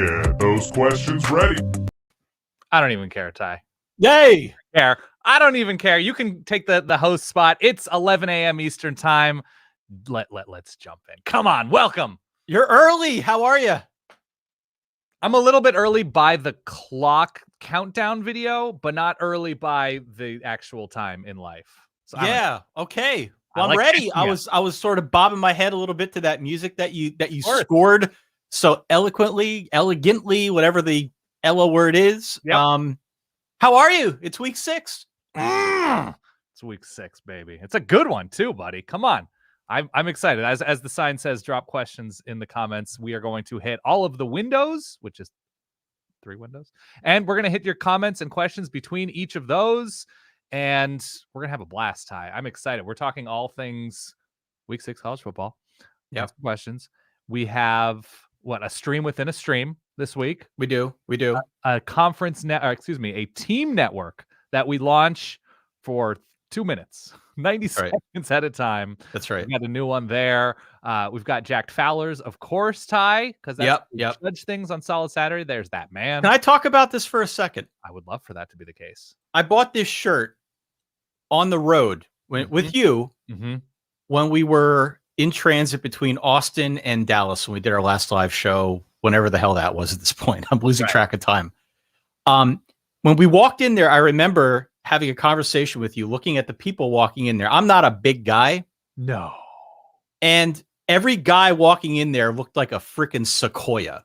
Get those questions ready. I don't even care, Ty. Yay! I don't even care. You can take the host spot. It's 11 a.m. Eastern time. Let's jump in. Come on, welcome. You're early. How are you? I'm a little bit early by the clock countdown video, but not early by the actual time in life. So yeah. Okay. Well, I'm like ready. I was sort of bobbing my head a little bit to that music that you scored so elegantly, whatever the Ella word is. Yep. How are you? It's week 6. It's week 6, baby. It's a good one too, buddy. Come on. I'm excited. As the sign says, drop questions in the comments. We are going to hit all of the windows, which is 3 windows. And we're going to hit your comments and questions between each of those. And we're going to have a blast, Ty. I'm excited. We're talking all things week 6 college football. Yeah. Questions. We have a stream within a stream this week. We do. A conference a team network that we launch for 2 minutes, 90 seconds at a time. That's right. We got a new one there. We've got Jack Fowler's, of course, Ty, because that's judge things on Solid Saturday. There's that man. Can I talk about this for a second? I would love for that to be the case. I bought this shirt on the road with you when we were in transit between Austin and Dallas when we did our last live show, whenever the hell that was at this point. I'm losing track of time. When we walked in there, I remember having a conversation with you, looking at the people walking in there. I'm not a big guy. No. And every guy walking in there looked like a freaking sequoia.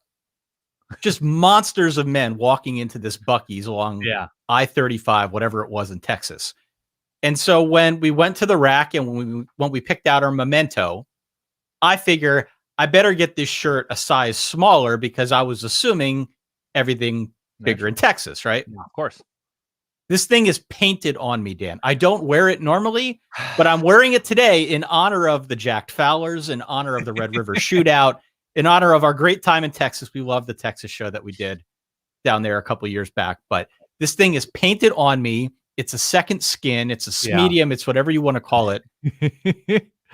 Just monsters of men walking into this Buc-ee's along I-35, whatever it was in Texas. And so when we went to the rack and when we picked out our memento, I figure I better get this shirt a size smaller because I was assuming everything bigger in Texas, right? Yeah, of course. This thing is painted on me, Dan. I don't wear it normally, but I'm wearing it today in honor of the Jack Fowlers, in honor of the Red River Shootout, in honor of our great time in Texas. We love the Texas show that we did down there a couple of years back. But this thing is painted on me. It's a second skin. It's a medium. It's whatever you want to call it.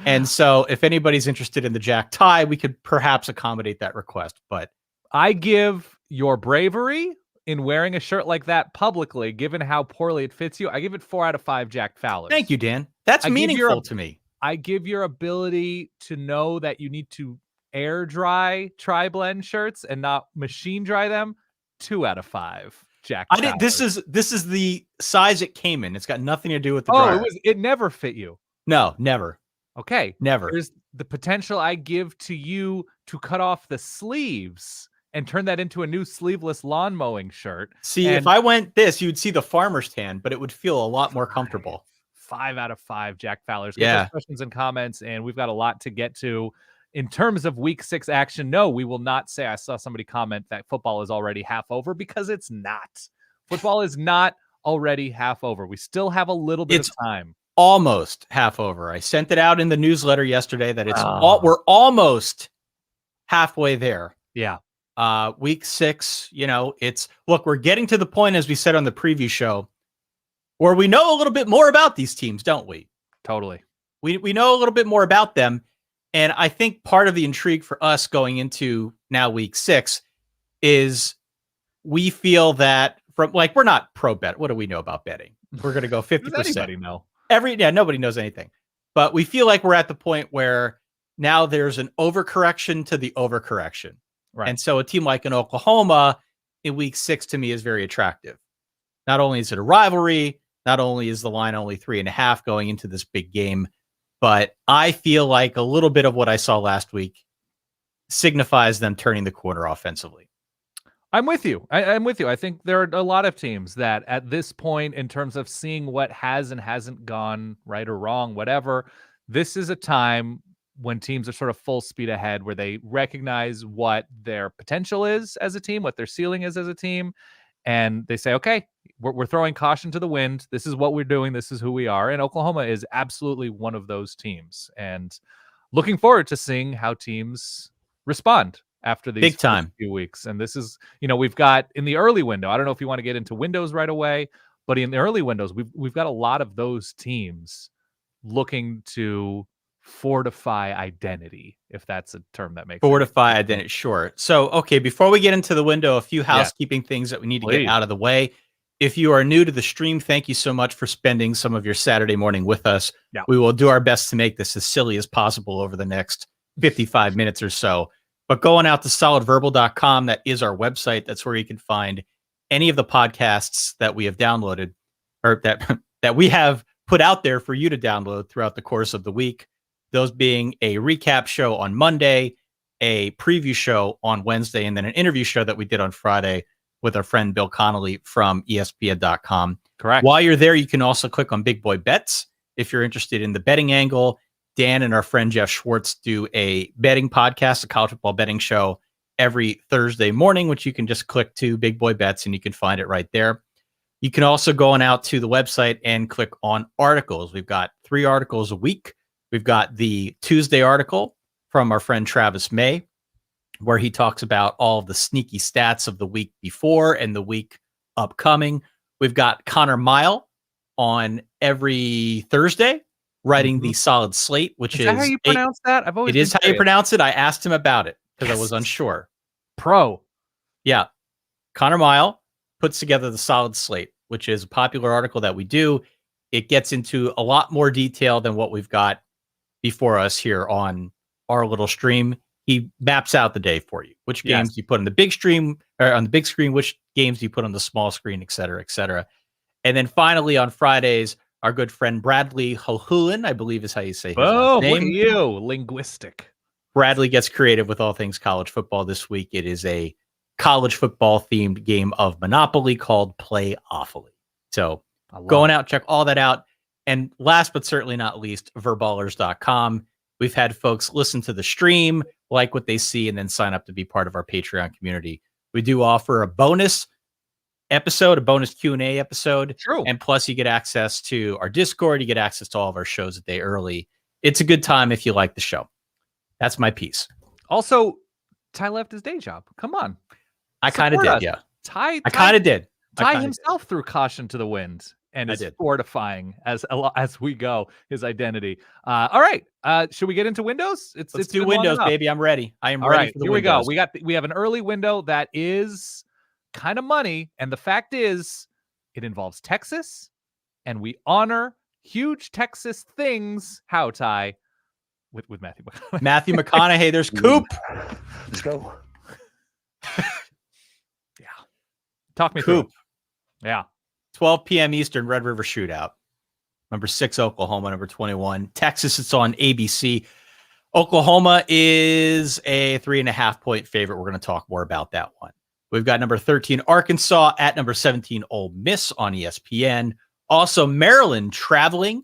And so if anybody's interested in the Jack tie, we could perhaps accommodate that request. But I give your bravery in wearing a shirt like that publicly, given how poorly it fits you, I give it 4 out of 5 Jack Fowlers. Thank you, Dan. That's meaningful to me. I give your ability to know that you need to air dry tri-blend shirts and not machine dry them 2 out of 5 Jack Fowlers. This is the size it came in. It's got nothing to do with the dryer. It never fit you. No, never. Okay. Never. There's the potential I give to you to cut off the sleeves and turn that into a new sleeveless lawn mowing shirt. See, if I went this, you'd see the farmer's tan, but it would feel a lot more comfortable. 5 out of 5 Jack Fowlers. Get those questions and comments, and we've got a lot to get to. In terms of week 6 action, no, we will not say, I saw somebody comment that football is already half over, because it's not. Football is not already half over. We still have a little bit of time. Almost half over. I sent it out in the newsletter yesterday that we're almost halfway there. Yeah. Week 6, we're getting to the point, as we said on the preview show, where we know a little bit more about these teams, don't we? Totally. We know a little bit more about them. And I think part of the intrigue for us going into now week 6 is we feel that we're not pro bet. What do we know about betting? We're going to go 50%. Does anybody know? Nobody knows anything. But we feel like we're at the point where now there's an overcorrection to the overcorrection. Right. And so a team like an Oklahoma in week 6 to me is very attractive. Not only is it a rivalry, not only is the line only 3.5 going into this big game, but I feel like a little bit of what I saw last week signifies them turning the corner offensively. I'm with you. I'm with you. I think there are a lot of teams that at this point, in terms of seeing what has and hasn't gone right or wrong, whatever, this is a time when teams are sort of full speed ahead, where they recognize what their potential is as a team, what their ceiling is as a team. And they say, okay, we're throwing caution to the wind. This is what we're doing. This is who we are. And Oklahoma is absolutely one of those teams. And looking forward to seeing how teams respond after these big time few weeks. And this is, we've got in the early window, I don't know if you want to get into windows right away, but in the early windows, we've got a lot of those teams looking to fortify identity, if that's a term that makes Fortify identity, sure. So, okay, before we get into the window, a few housekeeping things that we need to Please. get out of the way. If you are new to the stream, thank you so much for spending some of your Saturday morning with us. Yeah. We will do our best to make this as silly as possible over the next 55 minutes or so. But going out to solidverbal.com, that is our website. That's where you can find any of the podcasts that we have downloaded or that we have put out there for you to download throughout the course of the week. Those being a recap show on Monday, a preview show on Wednesday, and then an interview show that we did on Friday with our friend Bill Connolly from ESPN.com. Correct. While you're there, you can also click on Big Boy Bets if you're interested in the betting angle. Dan and our friend Jeff Schwartz do a betting podcast, a college football betting show every Thursday morning, which you can just click to Big Boy Bets and you can find it right there. You can also go on out to the website and click on articles. We've got 3 articles a week. We've got the Tuesday article from our friend Travis May, where he talks about all of the sneaky stats of the week before and the week upcoming. We've got Connor Mile on every Thursday, writing the Solid Slate, which is that how you pronounce that? I've always it is how you pronounce it. I asked him about it because I was unsure. Pro. Yeah. Connor Mile puts together the Solid Slate, which is a popular article that we do. It gets into a lot more detail than what we've got before us here on our little stream. He maps out the day for you, which games you put on the big stream or on the big screen, which games you put on the small screen, et cetera, et cetera. And then finally on Fridays, our good friend Bradley Hohulin, I believe is how you say his last name. Look at you, linguistic. Bradley gets creative with all things college football this week. It is a college football themed game of Monopoly called Play Awfully. So going out, check all that out. And last but certainly not least, verballers.com. We've had folks listen to the stream, like what they see, and then sign up to be part of our Patreon community. We do offer a bonus episode, a bonus Q&A episode. True. And plus you get access to our Discord. You get access to all of our shows a day early. It's a good time if you like the show. That's my piece. Also, Ty left his day job. Come on. I kind of did, yeah. Ty I kind of did. Ty himself threw caution to the wind and is fortifying as we go his identity. All right. Should we get into Windows? Let's do Windows, baby. I'm ready. I am ready for the here Windows. We go. We have an early window that is kind of money. And the fact is it involves Texas and we honor huge Texas things. How, Ty? With Matthew McConaughey. Matthew McConaughey. There's Coop. Let's go. Yeah. Talk me Coop. Through. Yeah. 12 p.m. Eastern, Red River Shootout. Number 6, Oklahoma. Number 21, Texas. It's on ABC. Oklahoma is a 3.5-point favorite. We're going to talk more about that one. We've got number 13, Arkansas at number 17, Ole Miss on ESPN. Also, Maryland traveling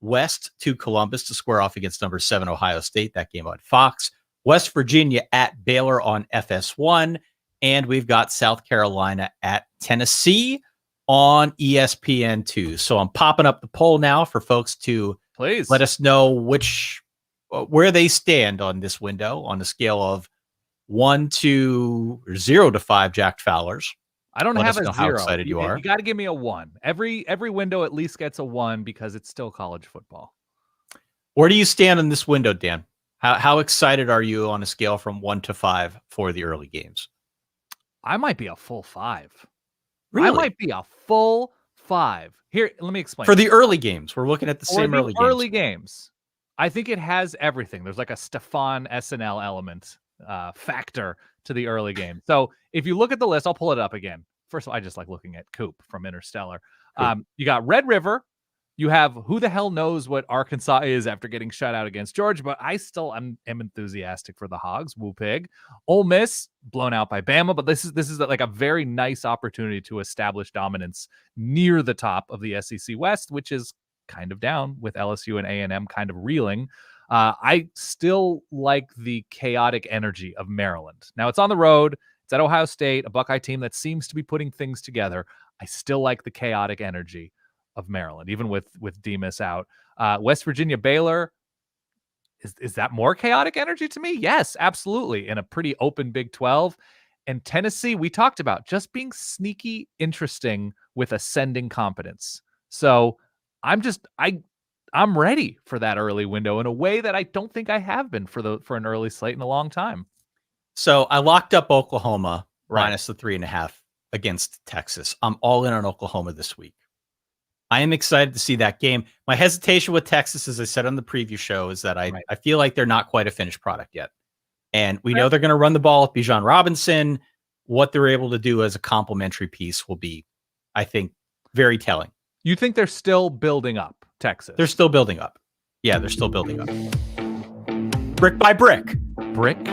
west to Columbus to square off against number 7, Ohio State. That game on Fox. West Virginia at Baylor on FS1. And we've got South Carolina at Tennessee on ESPN2. So I'm popping up the poll now for folks to please let us know where they stand on this window on the scale of 1 to 0 to 5 Jack Fowlers. I don't have a 0. How excited you are. You got to give me a 1. Every window at least gets a 1 because it's still college football. Where do you stand on this window, Dan? How excited are you on a scale from 1 to 5 for the early games? I might be a full 5. Really? I might be a full 5. Here, let me explain. For the early games, we're looking at the same early games. I think it has everything. There's like a Stefan SNL element factor to the early game. So if you look at the list, I'll pull it up again. First of all, I just like looking at Coop from Interstellar. You got Red River. You have who the hell knows what Arkansas is after getting shut out against Georgia, but I still am enthusiastic for the Hogs. Woo pig. Ole Miss blown out by Bama, but this is like a very nice opportunity to establish dominance near the top of the SEC West, which is kind of down with LSU and A&M kind of reeling. I still like the chaotic energy of Maryland. Now it's on the road. It's at Ohio State, a Buckeye team that seems to be putting things together. I still like the chaotic energy of Maryland, even with Demas out. West Virginia, Baylor. Is that more chaotic energy to me? Yes, absolutely. In a pretty open Big 12. And Tennessee, we talked about just being sneaky interesting with ascending competence. So I I'm ready for that early window in a way that I don't think I have been for an early slate in a long time. So I locked up Oklahoma Right. minus the 3.5 against Texas. I'm all in on Oklahoma this week. I am excited to see that game. My hesitation with Texas, as I said on the preview show, is that I feel like they're not quite a finished product yet. And we know they're going to run the ball with Bijan Robinson. What they're able to do as a complementary piece will be, I think, very telling. You think they're still building up, Texas? They're still building up. Yeah, they're still building up. Brick by brick. Brick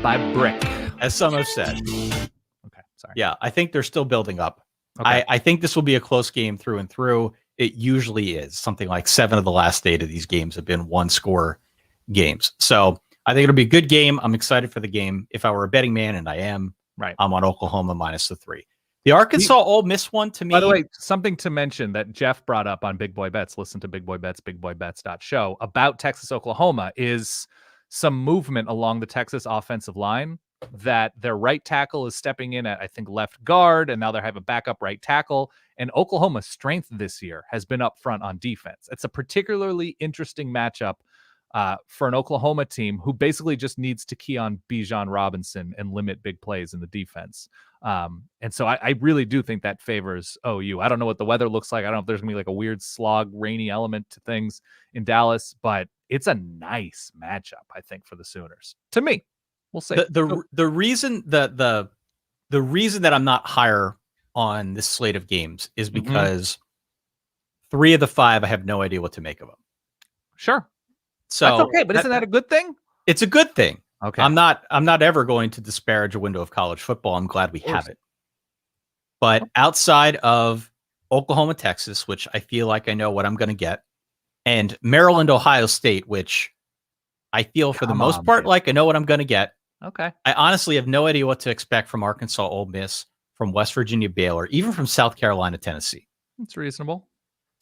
by brick. As some have said. Okay, sorry. Yeah, I think they're still building up. Okay. I think this will be a close game through and through. It usually is. Something like 7 of the last 8 of these games have been one-score games. So I think it'll be a good game. I'm excited for the game. If I were a betting man, and I am, I'm on Oklahoma minus the 3. The Arkansas Ole Miss one, to me. By the way, something to mention that Jeff brought up on Big Boy Bets, listen to Big Boy Bets, bigboybets.show, about Texas, Oklahoma, is some movement along the Texas offensive line, that their right tackle is stepping in at, I think, left guard, and now they have a backup right tackle. And Oklahoma's strength this year has been up front on defense. It's a particularly interesting matchup for an Oklahoma team who basically just needs to key on Bijan Robinson and limit big plays in the defense. And so I really do think that favors OU. I don't know what the weather looks like. I don't know if there's going to be like a weird slog, rainy element to things in Dallas, but it's a nice matchup, I think, for the Sooners. To me, we'll see. The reason the reason that I'm not higher on this slate of games is because 3 of the 5, I have no idea what to make of them. Sure. So that's okay, but isn't that a good thing? It's a good thing. Okay. I'm not ever going to disparage a window of college football. I'm glad we have it. But outside of Oklahoma, Texas, which I feel like I know what I'm going to get, and Maryland, Ohio State, which I feel for the most part like I know what I'm going to get. Okay. I honestly have no idea what to expect from Arkansas, Ole Miss, from West Virginia, Baylor, even from South Carolina, Tennessee. It's reasonable.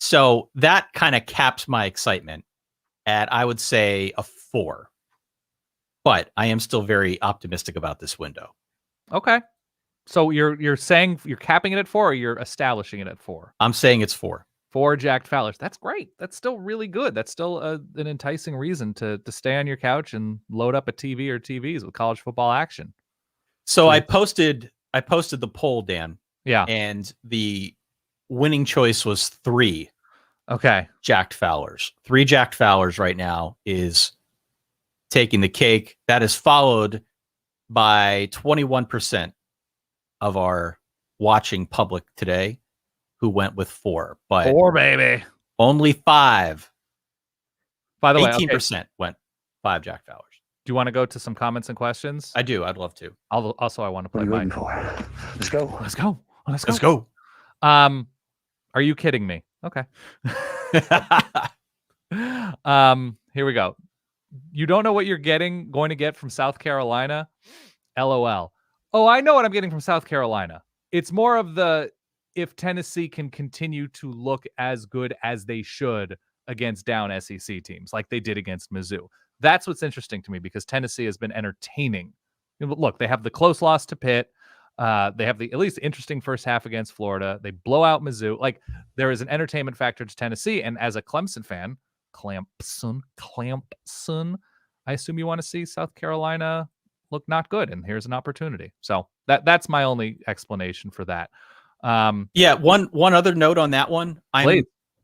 So that kind of caps my excitement at, I would say, a 4. But I am still very optimistic about this window. Okay. So you're saying you're capping it at 4, or you're establishing it at 4? I'm saying it's 4. 4 jacked Fowlers. That's great. That's still really good. That's still an enticing reason to stay on your couch and load up a TV or TVs with college football action. So I posted the poll, Dan. Yeah. And the winning choice was 3. Okay. Jacked Fowlers. 3 jacked Fowlers right now is taking the cake. That is followed by 21% of our watching public today who went with 4. But 4, baby. Only 5. By the 18% went 5 jacked Fowlers. Do you want to go to some comments and questions? I do. I'd love to. Also, I want to play mine. Let's go. Let's go. Let's go. Are you kidding me? Okay. Here we go. You don't know what you're going to get from South Carolina? LOL. Oh, I know what I'm getting from South Carolina. It's more of the, if Tennessee can continue to look as good as they should against down SEC teams, like they did against Mizzou. That's what's interesting to me, because Tennessee has been entertaining. Look, they have the close loss to Pitt. They have the at least interesting first half against Florida. They blow out Mizzou. Like, there is an entertainment factor to Tennessee. And as a Clemson fan, Clemson, I assume you want to see South Carolina look not good, and here's an opportunity. So that's my only explanation for that. Yeah, one other note on that one.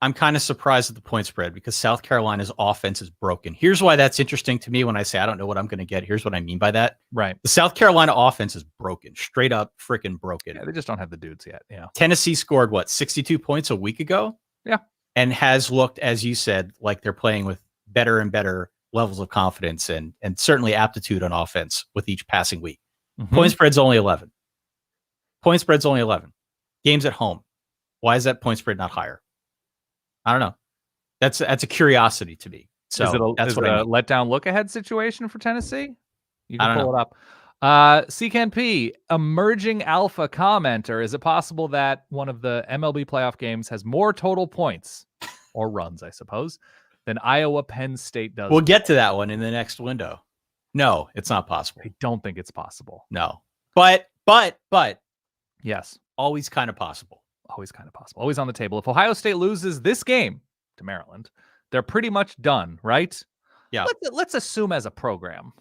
I'm kind of surprised at the point spread, because South Carolina's offense is broken. Here's why that's interesting to me. When I say I don't know what I'm going to get, here's what I mean by that. Right. The South Carolina offense is broken, straight up freaking broken. Yeah, they just don't have the dudes yet. Yeah. Tennessee scored 62 points a week ago? Yeah. And has looked, as you said, like they're playing with better and better levels of confidence and certainly aptitude on offense with each passing week. Mm-hmm. Point spread's only 11. Point spread's only 11. Games at home. Why is that point spread not higher? I don't know. That's a curiosity to me. So is it a letdown look ahead situation for Tennessee? You I can don't pull know. it up. CKNP, emerging alpha commenter. Is it possible that one of the MLB playoff games has more total points or runs, I suppose, than Iowa Penn State does? We'll get to that one in the next window. No, it's not possible. I don't think it's possible. No. But Yes. always kind of possible. Always kind of possible. Always on the table. If Ohio State loses this game to Maryland, they're pretty much done, right? Yeah. Let's assume as a program.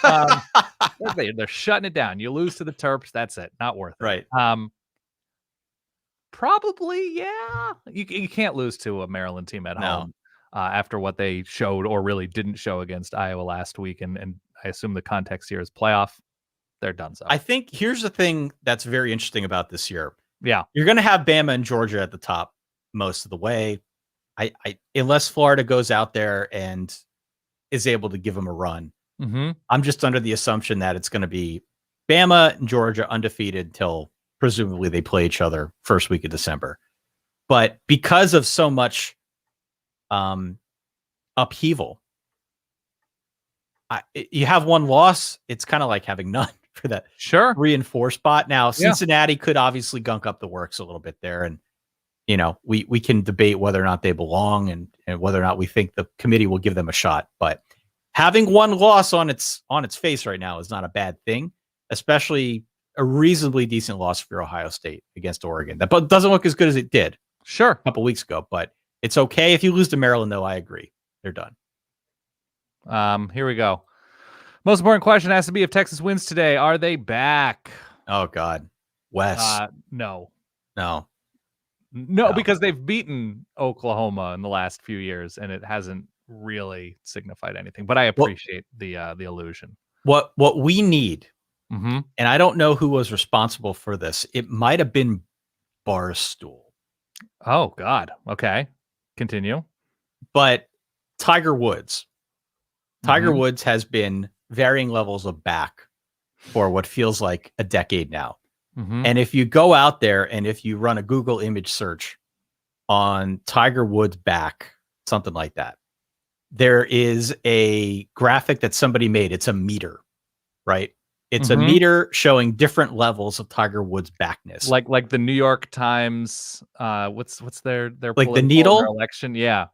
They're shutting it down. You lose to the Terps, that's it. Not worth it. Right. Probably, yeah. You can't lose to a Maryland team at home after what they showed or really didn't show against Iowa last week. And I assume the context here is playoff. They're done. So I think here's the thing that's very interesting about this year. Yeah. You're going to have Bama and Georgia at the top most of the way. I unless Florida goes out there and is able to give them a run. Mm-hmm. I'm just under the assumption that it's going to be Bama and Georgia undefeated till presumably they play each other first week of December. But because of so much upheaval, you have one loss. It's kind of like having none for that 3 and 4 spot. Now, Cincinnati could obviously gunk up the works a little bit there. And, we can debate whether or not they belong and whether or not we think the committee will give them a shot. But having one loss on its face right now is not a bad thing, especially a reasonably decent loss for Ohio State against Oregon. That doesn't look as good as it did a couple weeks ago, but it's okay. If you lose to Maryland, though, I agree. They're done. Here we go. Most important question has to be, if Texas wins today, are they back? Oh, God. Wes. No, No. because they've beaten Oklahoma in the last few years, and it hasn't really signified anything. But I appreciate the illusion. What we need, mm-hmm. and I don't know who was responsible for this. It might have been Barstool. Oh, God. Okay. Continue. But Tiger Woods. Tiger Mm-hmm. Woods has been varying levels of back for what feels like a decade now. Mm-hmm. And if you go out there and if you run a Google image search on Tiger Woods back, something like that, there is a graphic that somebody made. It's a meter, right? It's Mm-hmm. a meter showing different levels of Tiger Woods backness. Like the New York Times, what's their like the needle election? Yeah.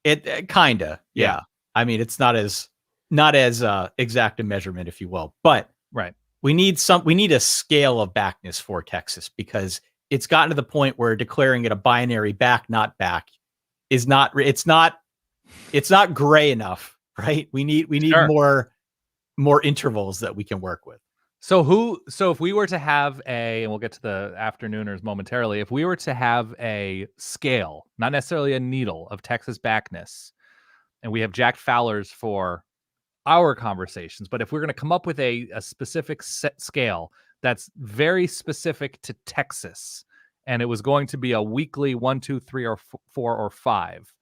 It kinda. Yeah. I mean, it's not as exact a measurement, if you will, but right. We need a scale of backness for Texas, because it's gotten to the point where declaring it a binary back, not back it's not gray enough, right? We need more intervals that we can work with. So if we were to have and we'll get to the afternooners momentarily, if we were to have a scale, not necessarily a needle, of Texas backness, and we have Jack Fowler's for our conversations, but if we're going to come up with a specific set scale that's very specific to Texas, and it was going to be a weekly 1, 2, 3, or 4 or 5,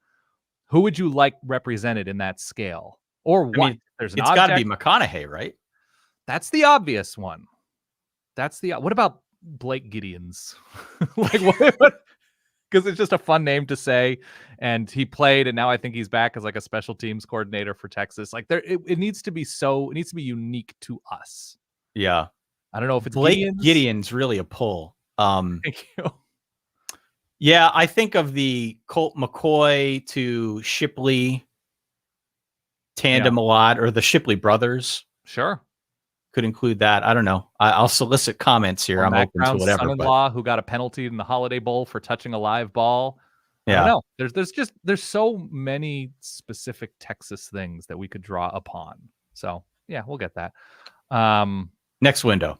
who would you like represented in that scale? Or what? I mean, it's got to be McConaughey, right? That's the obvious one. What about Blake Gideon's? Like what? Because it's just a fun name to say, and he played, and now I think he's back as like a special teams coordinator for Texas. Like it needs to be unique to us. Yeah, I don't know if it's Blake Gideon's really a pull. Thank you. Yeah, I think of the Colt McCoy to Shipley tandem a lot, or the Shipley brothers. Sure. Could include that. I don't know. I'll solicit comments here. I'm open to whatever. Son-in-law who got a penalty in the Holiday Bowl for touching a live ball. Yeah. I don't know. There's so many specific Texas things that we could draw upon. So yeah, we'll get that. Next window.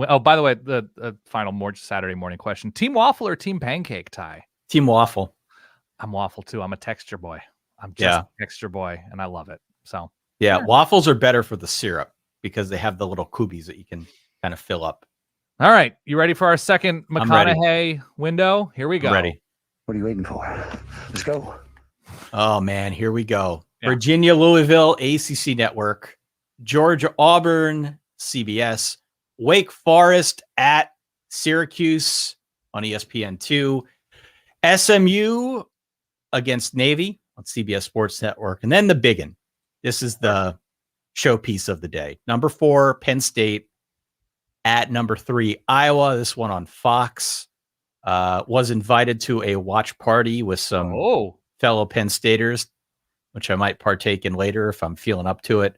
Oh, by the way, the final Saturday morning question: Team waffle or team pancake, Ty? Team waffle. I'm waffle too. I'm a texture boy. I'm just a texture boy, and I love it. So yeah, waffles are better for the syrup because they have the little coobies that you can kind of fill up. All right, you ready for our second McConaughey window? Here we go. I'm ready. What are you waiting for? Let's go. Oh man, here we go. Yeah. Virginia, Louisville, ACC Network, Georgia, Auburn, CBS, Wake Forest at Syracuse on ESPN2, SMU against Navy on CBS Sports Network, and then the big one. This is the showpiece of the day. Number 4, Penn State at number 3, Iowa. This one on Fox. Was invited to a watch party with some fellow Penn Staters, which I might partake in later if I'm feeling up to it.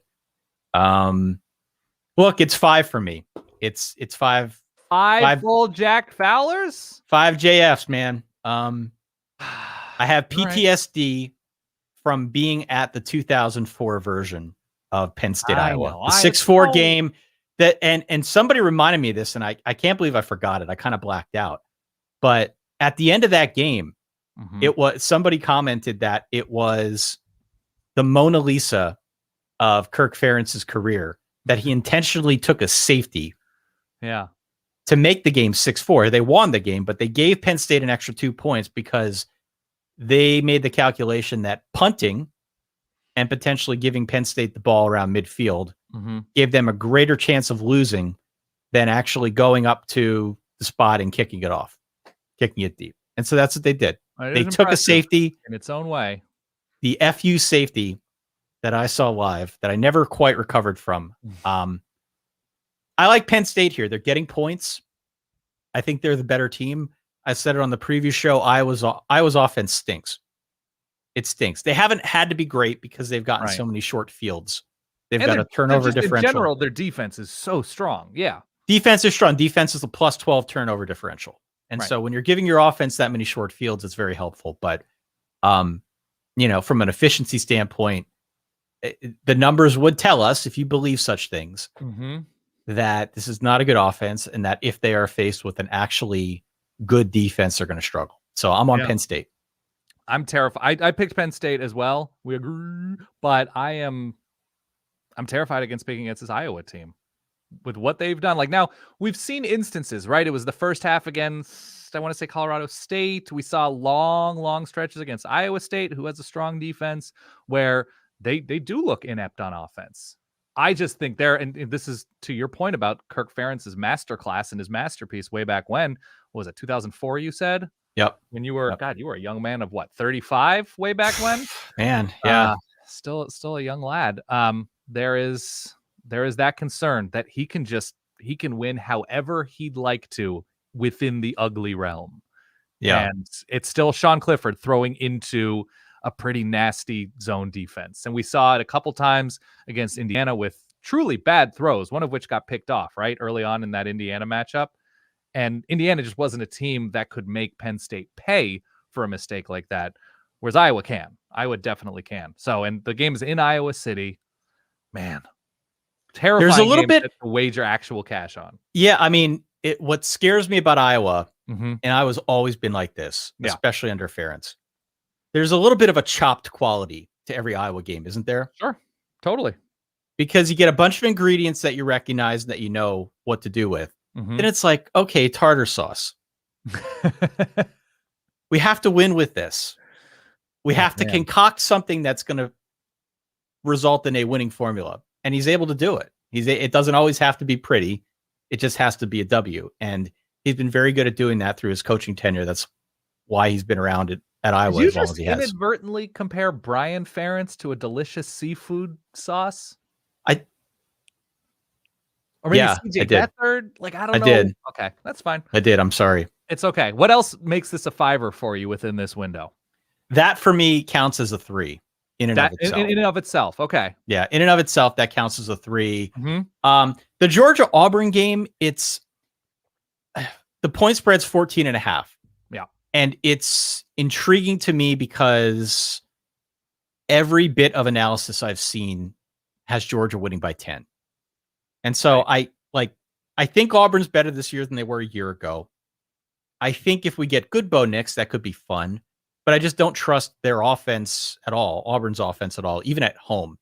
Look, it's 5 for me. It's 5. 5 full Jack Fowlers? 5 JFs, man. I have All right. PTSD from being at the 2004 version of Penn State, I Iowa. know. The 6-4 game that, and somebody reminded me of this, and I can't believe I forgot it. I kind of blacked out. But at the end of that game, it was, somebody commented that it was the Mona Lisa of Kirk Ferentz's career, that he intentionally took a safety to make the game 6-4. They won the game, but they gave Penn State an extra 2 points because they made the calculation that punting and potentially giving Penn State the ball around midfield gave them a greater chance of losing than actually going up to the spot and kicking it deep. And so that's what they did. They took a safety in its own way. The FU safety that I saw live that I never quite recovered from. I like Penn State here. They're getting points. I think they're the better team. I said it on the previous show. Iowa's offense stinks. It stinks. They haven't had to be great because they've gotten so many short fields. They've got a turnover differential. In general, their defense is so strong. Yeah. Defense is strong. Defense is a plus 12 turnover differential. And so when you're giving your offense that many short fields, it's very helpful. But, from an efficiency standpoint, the numbers would tell us, if you believe such things, that this is not a good offense, and that if they are faced with an actually good defense, they're going to struggle. So I'm on Penn State. I'm terrified. I picked Penn State as well. We agree, but I'm terrified against picking against this Iowa team with what they've done. Like, now we've seen instances, right? It was the first half against, I want to say, Colorado State. We saw long stretches against Iowa State, who has a strong defense, where they do look inept on offense. I just think and this is to your point about Kirk Ferentz's masterclass and his masterpiece way back when. What was it, 2004, you said? Yep. When you were, God, you were a young man of what, 35 way back when? Man, yeah. Still a young lad. There is that concern that he can win however he'd like to within the ugly realm. Yeah. And it's still Sean Clifford throwing into a pretty nasty zone defense. And we saw it a couple times against Indiana with truly bad throws, one of which got picked off right early on in that Indiana matchup. And Indiana just wasn't a team that could make Penn State pay for a mistake like that, whereas Iowa can. Iowa definitely can. So, and the game is in Iowa City. Man, terrifying. There's a little bit to wager actual cash on. Yeah, I mean, what scares me about Iowa, and Iowa's always been like this, especially under Ferentz, there's a little bit of a chopped quality to every Iowa game, isn't there? Sure, totally. Because you get a bunch of ingredients that you recognize and that you know what to do with. Then it's like, okay, tartar sauce. We have to win with this. We have to concoct something that's going to result in a winning formula. And he's able to do it. It doesn't always have to be pretty. It just has to be a W. And he's been very good at doing that through his coaching tenure. That's why he's been around at Iowa as long as he has. Did you just inadvertently compare Brian Ferentz to a delicious seafood sauce? Or maybe CJ Beathard? Like, I don't know. I did. Okay, that's fine. I did. I'm sorry. It's okay. What else makes this a fiver for you within this window? That, for me, counts as a 3 in and of itself. In and of itself. Okay. Yeah, in and of itself, that counts as a 3. The Georgia-Auburn game, the point spread's 14.5. Yeah. And it's intriguing to me because every bit of analysis I've seen has Georgia winning by 10. And so I think Auburn's better this year than they were a year ago. I think if we get good Bo Nix, that could be fun. But I just don't trust their offense at all, Auburn's offense at all, even at home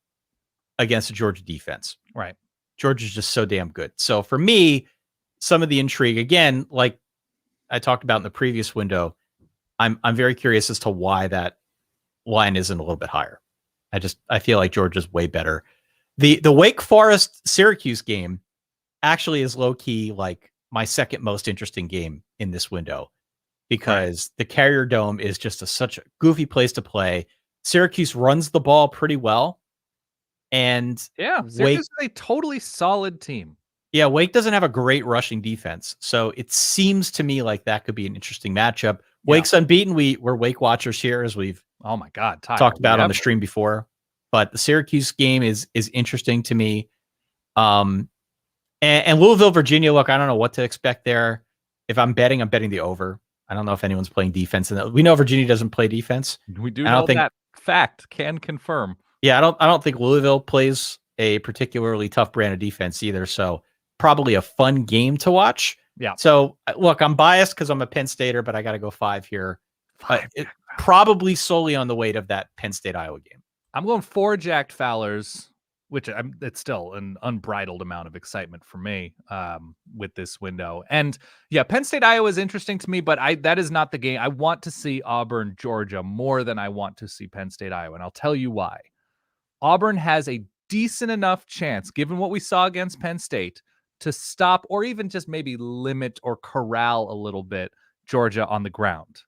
against the Georgia defense. Right. Georgia's just so damn good. So for me, some of the intrigue, again, like I talked about in the previous window, I'm very curious as to why that line isn't a little bit higher. I feel like Georgia's way better. The Wake Forest Syracuse game actually is low key like my second most interesting game in this window, because the Carrier Dome is just such a goofy place to play. Syracuse runs the ball pretty well, and Syracuse is a totally solid team. Yeah, Wake doesn't have a great rushing defense, so it seems to me like that could be an interesting matchup. Wake's unbeaten. We're Wake watchers here, as we've talked about on the stream before. But the Syracuse game is interesting to me. And Louisville, Virginia, look, I don't know what to expect there. If I'm betting the over. I don't know if anyone's playing defense. We know Virginia doesn't play defense. We do I don't know think, that fact. Can confirm. Yeah, I don't think Louisville plays a particularly tough brand of defense either. So probably a fun game to watch. Yeah. So look, I'm biased because I'm a Penn Stater, but I got to go 5 here. Probably solely on the weight of that Penn State Iowa game. I'm going 4 jacked Fowlers, which it's still an unbridled amount of excitement for me with this window. And yeah, Penn State Iowa is interesting to me, but that is not the game. I want to see Auburn Georgia more than I want to see Penn State Iowa, and I'll tell you why. Auburn has a decent enough chance, given what we saw against Penn State, to stop or even just maybe limit or corral a little bit Georgia on the ground.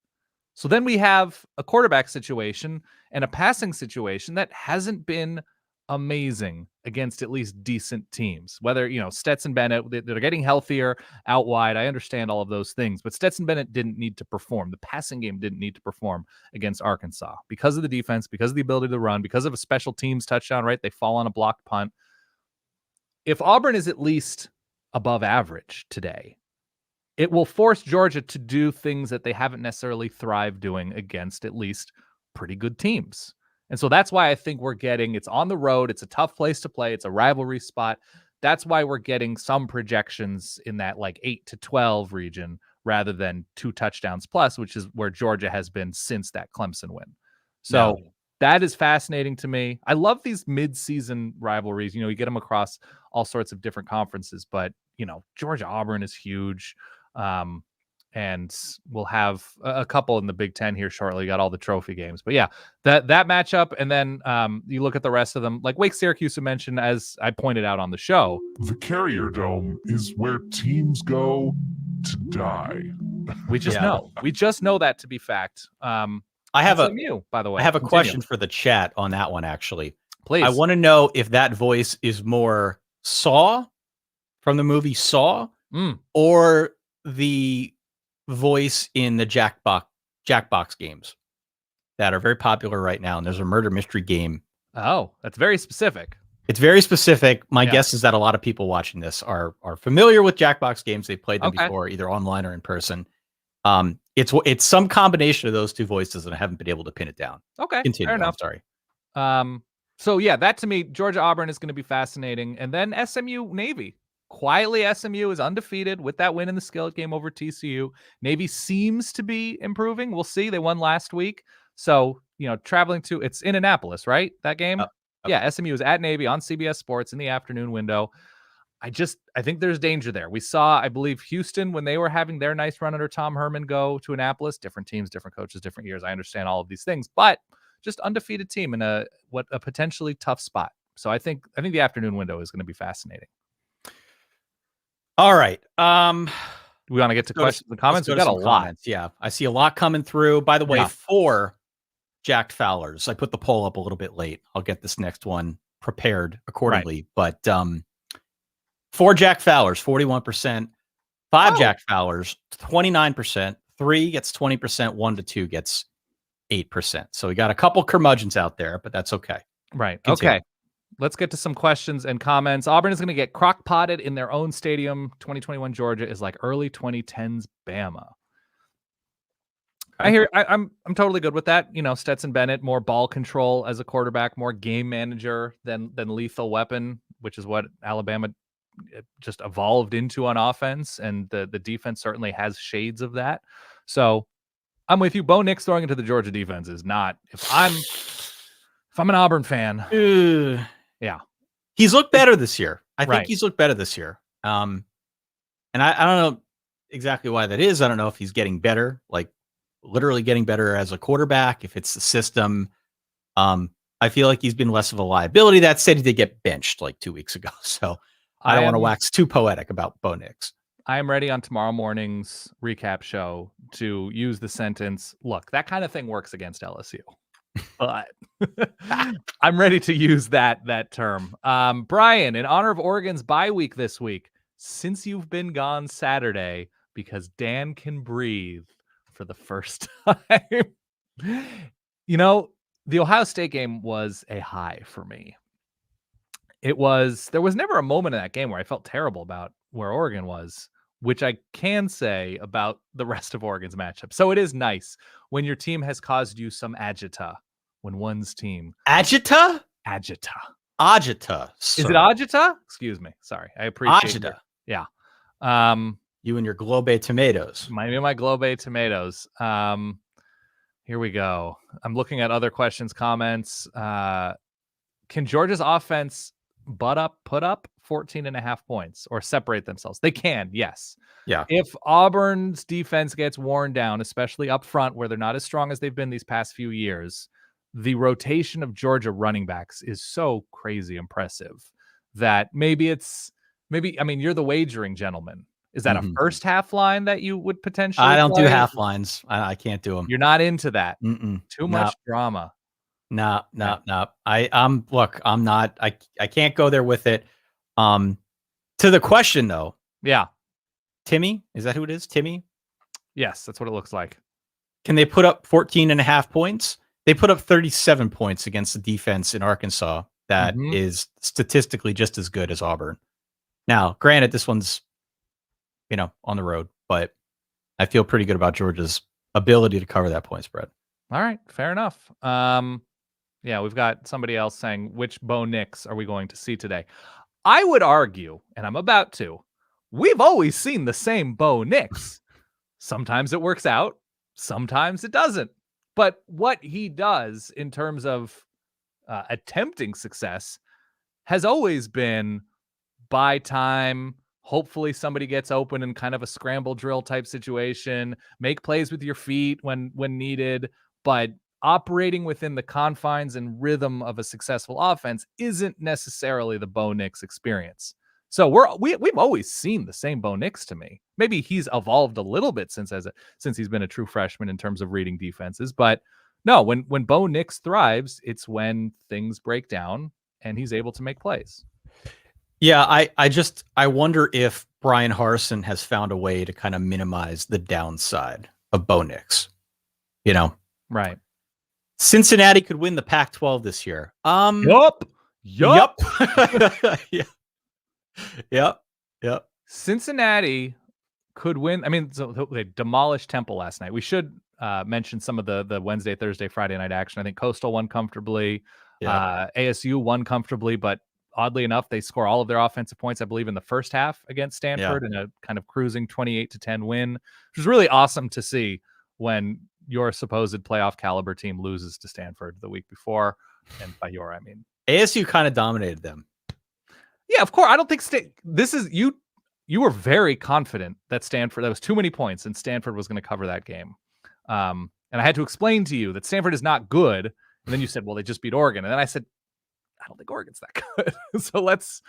So then we have a quarterback situation and a passing situation that hasn't been amazing against at least decent teams. Whether, Stetson Bennett, they're getting healthier out wide. I understand all of those things, but Stetson Bennett didn't need to perform. The passing game didn't need to perform against Arkansas because of the defense, because of the ability to run, because of a special teams touchdown, right? They fall on a blocked punt. If Auburn is at least above average today, it will force Georgia to do things that they haven't necessarily thrived doing against at least pretty good teams. And so that's why I think it's on the road. It's a tough place to play. It's a rivalry spot. That's why we're getting some projections in that 8-12 region rather than 2 touchdowns plus, which is where Georgia has been since that Clemson win. So that is fascinating to me. I love these mid-season rivalries. You get them across all sorts of different conferences, but Georgia Auburn is huge. And we'll have a couple in the Big Ten here shortly. Got all the trophy games, but yeah, that matchup. And then you look at the rest of them, like Wake Syracuse, I mentioned, as I pointed out on the show. The Carrier Dome is where teams go to die. We just know that to be fact. I have SMU, by the way. I have a question for the chat on that one, actually. Please. I want to know if that voice is more Saw from the movie Saw or the voice in the Jackbox games that are very popular right now. And there's a murder mystery game. Oh, that's very specific. It's very specific. My guess is that a lot of people watching this are familiar with Jackbox games. They've played them before, either online or in person. It's some combination of those 2 voices, and I haven't been able to pin it down. Okay, continue. Fair enough. I'm sorry. So yeah, that to me, Georgia Auburn is going to be fascinating, and then SMU Navy. Quietly, SMU is undefeated with that win in the Skillet game over TCU. Navy seems to be improving. We'll see. They won last week. So, traveling it's in Annapolis, right? That game? Yeah, SMU is at Navy on CBS Sports in the afternoon window. I think there's danger there. We saw, I believe, Houston, when they were having their nice run under Tom Herman, go to Annapolis. Different teams, different coaches, different years. I understand all of these things, but just undefeated team in a potentially tough spot. So I think the afternoon window is going to be fascinating. All right. We want to get to questions and comments. We've got a lot. Yeah. I see a lot coming through. By the way, 4 jacked Fowlers. I put the poll up a little bit late. I'll get this next one prepared accordingly. Right. But 4 jacked Fowlers, 41%. 5 jacked Fowlers, 29%. 3 gets 20%. 1 to 2 gets 8%. So we got a couple curmudgeons out there, but that's okay. Right. Continue. Okay. Let's get to some questions and comments. Auburn is going to get crock-potted in their own stadium. 2021 Georgia is like early 2010s Bama. I'm totally good with that. Stetson Bennett, more ball control as a quarterback, more game manager than lethal weapon, which is what Alabama just evolved into on offense, and the defense certainly has shades of that. So I'm with you. Bo Nix throwing into the Georgia defense is not. If I'm an Auburn fan, yeah, he's looked better this year. I think he's looked better this year. And I don't know exactly why that is. I don't know if he's getting better, like literally getting better as a quarterback, if it's the system. I feel like he's been less of a liability. That said, he did get benched like 2 weeks ago. So I don't want to wax too poetic about Bo Nix. I am ready on tomorrow morning's recap show to use the sentence, look, that kind of thing works against LSU. But I'm ready to use that term. Brian, in honor of Oregon's bye week this week, since you've been gone Saturday, because Dan can breathe for the first time. The Ohio State game was a high for me. There was never a moment in that game where I felt terrible about where Oregon was. which I can say about the rest of Oregon's matchup. So it is nice when your team has caused you some agita. When one's team Agita. Is Sir. it agita? Excuse me. Sorry, I appreciate it. Agita. Yeah. You and your Globe tomatoes. My Globe tomatoes. Here we go. I'm looking at other questions, comments. Can Georgia's offense put up 14.5 points or separate themselves? They can, yes. Yeah. If Auburn's defense gets worn down, especially up front where they're not as strong as they've been these past few years, the rotation of Georgia running backs is so crazy impressive that maybe, I mean, you're the wagering gentleman. Is that a first half line that you would potentially I don't play? do half lines. I can't do them. You're not into that. Too much drama. No. I'm not. I can't go there with it. To the question though. Yeah. Timmy, is that who it is? Timmy? Yes, that's what it looks like. Can they put up 14.5 points? They put up 37 points against the defense in Arkansas that is statistically just as good as Auburn. Now, granted, this one's, on the road, but I feel pretty good about Georgia's ability to cover that point spread. All right, fair enough. Yeah, we've got somebody else saying, which Bo Nix are we going to see today? I would argue, and I'm about to, we've always seen the same Bo Nix. Sometimes it works out, sometimes it doesn't. But what he does in terms of attempting success has always been buy time. Hopefully somebody gets open in kind of a scramble drill type situation, make plays with your feet when needed, but operating within the confines and rhythm of a successful offense isn't necessarily the Bo Nix experience. So we've always seen the same Bo Nix to me. Maybe he's evolved a little bit since he's been a true freshman in terms of reading defenses, but no, when Bo Nix thrives, it's when things break down and he's able to make plays. Yeah, I wonder if Brian Harsin has found a way to kind of minimize the downside of Bo Nix. Right. Cincinnati could win the Pac-12 this year. Yup. Yep. Cincinnati could win. I mean, so they demolished Temple last night. We should mention some of the Wednesday, Thursday, Friday night action. I think Coastal won comfortably. ASU won comfortably, but oddly enough, they score all of their offensive points, I believe, in the first half against Stanford in a kind of cruising 28-10 win, which was really awesome to see when your supposed playoff caliber team loses to Stanford the week before. And by your, I mean ASU kind of dominated them. Yeah, of course. I don't think this is you. You were very confident that Stanford, that was too many points, and Stanford was going to cover that game. And I had to explain to you that Stanford is not good. And then you said, well, they just beat Oregon. And then I said, I don't think Oregon's that good. So let's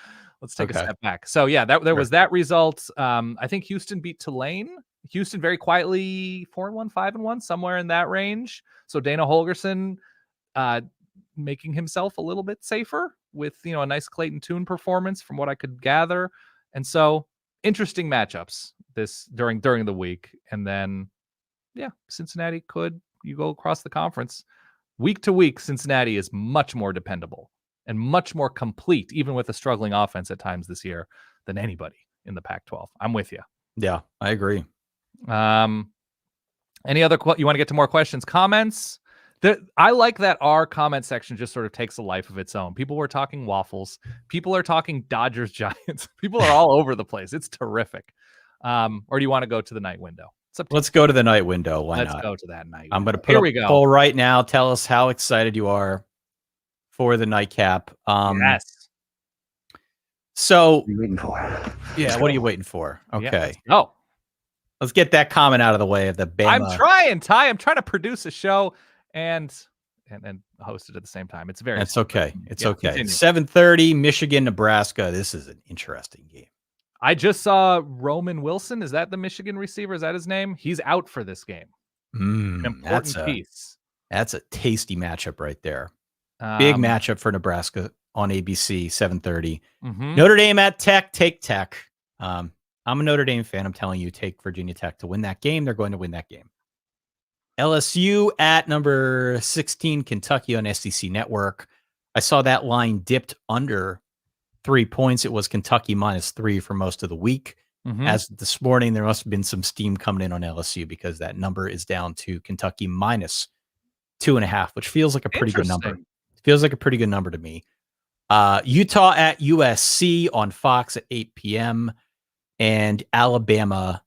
take a step back. So yeah, there was that result. I think Houston beat Tulane. Houston very quietly 4-1, 5-1, somewhere in that range. So Dana Holgerson making himself a little bit safer with a nice Clayton Tune performance from what I could gather. And so interesting matchups during the week. And then Cincinnati you go across the conference. Week to week, Cincinnati is much more dependable and much more complete, even with a struggling offense at times this year, than anybody in the Pac-12. I'm with you. Yeah, I agree. Any other you want to get to more questions, comments? I like that our comment section just sort of takes a life of its own. People were talking waffles. People are talking Dodgers, Giants. People are all over the place. It's terrific. Or do you want to go to the night window? Let's go to the night window. Why not? Let's go to that night. I'm going to put a poll right now. Tell us how excited you are for the nightcap. Yes. So, What are you waiting for? Yeah, what are you waiting for? Okay. Oh, let's get that comment out of the way of the Bama. I'm trying, Ty. I'm trying to produce a show and host it at the same time. It's very. It's okay. It's okay. Continue. 7:30, Michigan, Nebraska. This is an interesting game. I just saw Roman Wilson. Is that the Michigan receiver? Is that his name? He's out for this game. An important piece. That's a tasty matchup right there. Big matchup for Nebraska on ABC, 7:30. Notre Dame at Tech. Take Tech. I'm a Notre Dame fan. I'm telling you, take Virginia Tech to win that game. They're going to win that game. LSU at number 16, Kentucky on SEC Network. I saw that line dipped under 3 points. It was Kentucky -3 for most of the week. Mhm. As of this morning, there must have been some steam coming in on LSU because that number is down to Kentucky minus 2.5, which feels like a pretty good number. Interesting. Feels like a pretty good number to me. Utah at USC on Fox at 8 p.m. and Alabama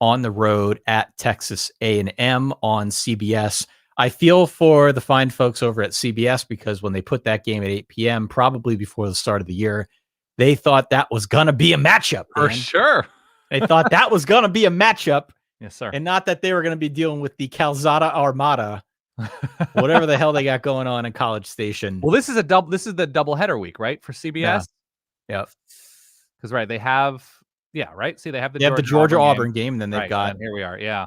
on the road at Texas A&M on CBS. I feel for the fine folks over at CBS because when they put that game at 8 p.m., probably before the start of the year, they thought that was going to be a matchup. For Dan. sure. They thought that was going to be a matchup Yes, sir. and not that they were going to be dealing with the Calzada Armada, whatever the hell they got going on in College Station. Well, this is the doubleheader week, right? For CBS. Yeah. Because right, they have right. See, they have the Georgia Auburn Auburn game, and then they've Right, got and here we are. Yeah.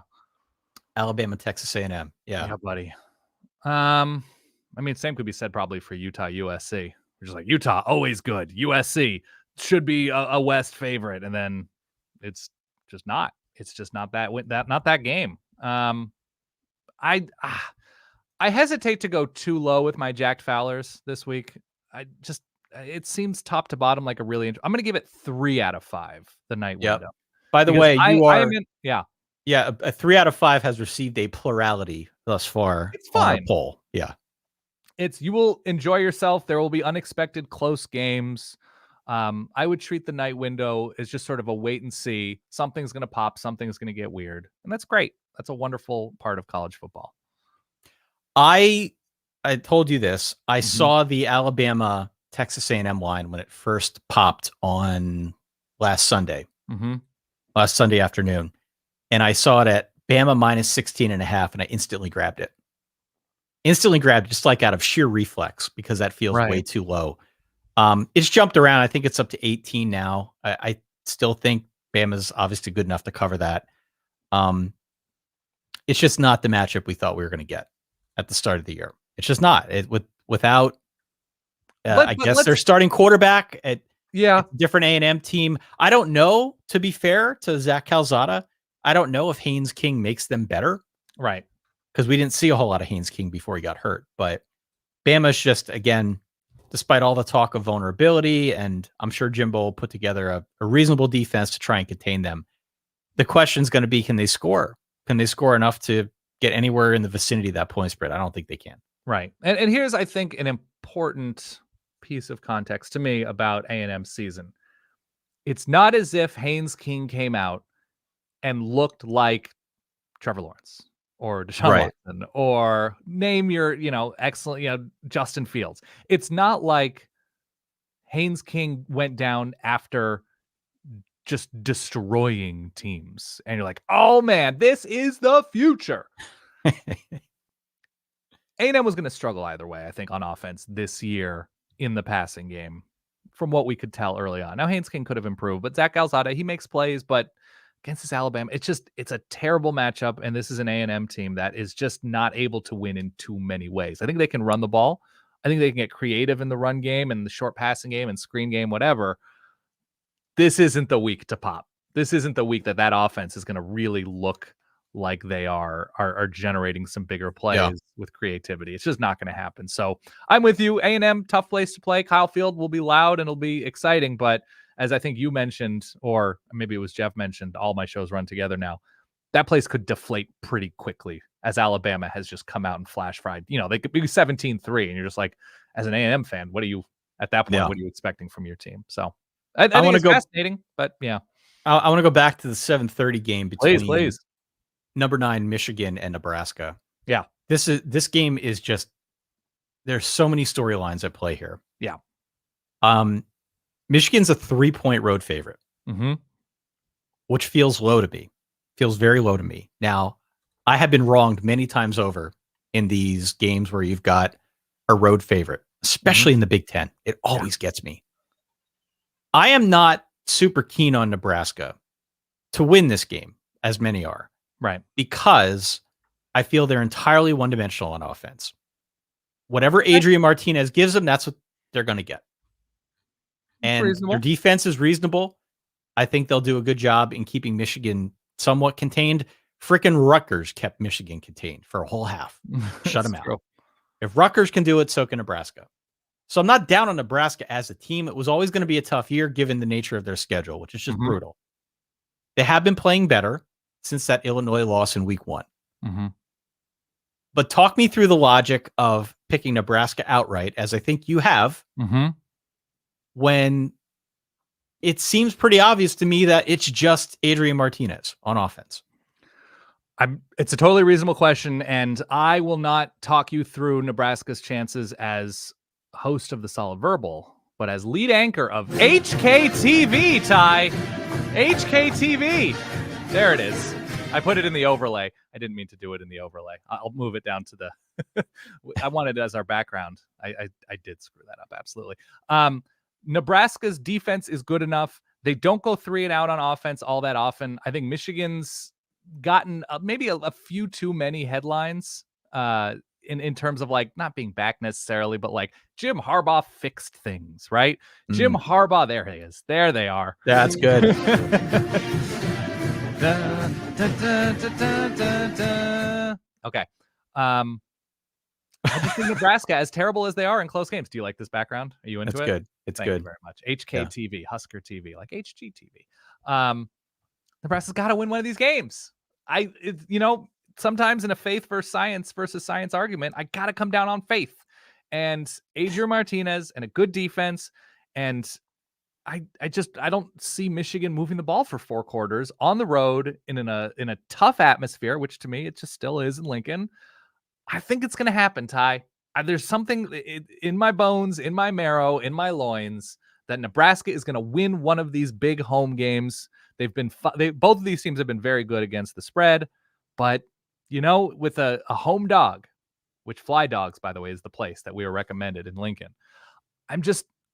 Alabama, Texas A&M. Yeah, buddy. I mean, same could be said probably for Utah, USC. We're just like Utah, always good. USC should be a West favorite, and then it's just not. It's just not that game. I hesitate to go too low with my Jack Fowlers this week. It seems top to bottom like a really. I'm going to give it 3 out of 5. The night window. By the Because way, you are. Yeah. A 3 out of 5 has received a plurality thus far. It's on our fine. poll. Yeah. You will enjoy yourself. There will be unexpected close games. I would treat the night window as just sort of a wait and see. Something's going to pop. Something's going to get weird. And that's great. That's a wonderful part of college football. I told you this. I saw the Alabama Texas A&M line when it first popped on last Sunday afternoon. And I saw it at Bama minus 16.5, and I instantly grabbed it. Just like out of sheer reflex, because that feels way too low. It's jumped around. I think it's up to 18 now. I still think Bama's obviously good enough to cover that. It's just not the matchup we thought we were going to get at the start of the year. It's just not. Without I guess their starting quarterback at a different A&M team. I don't know, to be fair to Zach Calzada, I don't know if Haynes King makes them better. Right. Because we didn't see a whole lot of Haynes King before he got hurt. But Bama's just, again, despite all the talk of vulnerability, and I'm sure Jimbo will put together a reasonable defense to try and contain them. The question's going to be, can they score? Can they score enough to get anywhere in the vicinity of that point spread? I don't think they can. Right. And here's, I think, an important piece of context to me about A&M season. It's not as if Haynes King came out and looked like Trevor Lawrence or Deshaun Watson or name your, excellent, Justin Fields. It's not like Haynes King went down after just destroying teams. And you're like, oh man, this is the future. A&M was going to struggle either way, I think, on offense this year in the passing game, from what we could tell early on. Now, Haynes King could have improved, but Zach Calzada, he makes plays, but against this Alabama, it's a terrible matchup, and this is an A&M team that is just not able to win in too many ways. I think they can run the ball. I think they can get creative in the run game and the short passing game and screen game, whatever. This isn't the week to pop. This isn't the week that offense is going to really look like they are generating some bigger plays with creativity. It's just not going to happen. So I'm with you. A&M, tough place to play. Kyle Field will be loud and it'll be exciting, but as I think you mentioned, or maybe it was Jeff mentioned, all my shows run together now, that place could deflate pretty quickly as Alabama has just come out and flash fried. They could be 17-3, and you're just like, as an A&M fan, what are you expecting from your team? So I think it's fascinating, but yeah. I want to go back to the 7:30 game between please. number 9 Michigan and Nebraska. Yeah. This game is just, there's so many storylines at play here. Yeah. Michigan's a 3-point road favorite, which feels low to me. Feels very low to me. Now, I have been wronged many times over in these games where you've got a road favorite, especially in the Big Ten. It always gets me. I am not super keen on Nebraska to win this game, as many are. Right. Because I feel they're entirely one-dimensional on offense. Whatever Adrian Martinez gives them, that's what they're going to get. And their defense is reasonable. I think they'll do a good job in keeping Michigan somewhat contained. Frickin' Rutgers kept Michigan contained for a whole half. Shut them out. True. If Rutgers can do it, so can Nebraska. So I'm not down on Nebraska as a team. It was always going to be a tough year given the nature of their schedule, which is just brutal. They have been playing better since that Illinois loss in week 1. Mm-hmm. But talk me through the logic of picking Nebraska outright, as I think you have, when it seems pretty obvious to me that it's just Adrian Martinez on offense. It's a totally reasonable question, and I will not talk you through Nebraska's chances as host of the Solid Verbal, but as lead anchor of HKTV, Ty. HKTV. There it is. I put it in the overlay. I didn't mean to do it in the overlay. I'll move it down to the... I wanted it as our background. I did screw that up, absolutely. Nebraska's defense is good enough. They don't go 3 and out on offense all that often. I think Michigan's gotten maybe a few too many headlines in terms of like not being back necessarily, but like Jim Harbaugh fixed things, right? Jim Harbaugh, there he is. There they are. That's good. Okay. I just think Nebraska, as terrible as they are in close games. Do you like this background? Are you into That's it? good. It's Thank good. you very much. HKTV, Husker TV, like HGTV. Nebraska's got to win one of these games. Sometimes in a faith versus science argument, I got to come down on faith and Adrian Martinez and a good defense. And I don't see Michigan moving the ball for 4 quarters on the road in a tough atmosphere, which to me, it just still is in Lincoln. I think it's going to happen, Ty. There's something in my bones, in my marrow, in my loins that Nebraska is going to win one of these big home games. Both of these teams have been very good against the spread, but with a home dog, which Fly Dogs, by the way, is the place that we were recommended in Lincoln.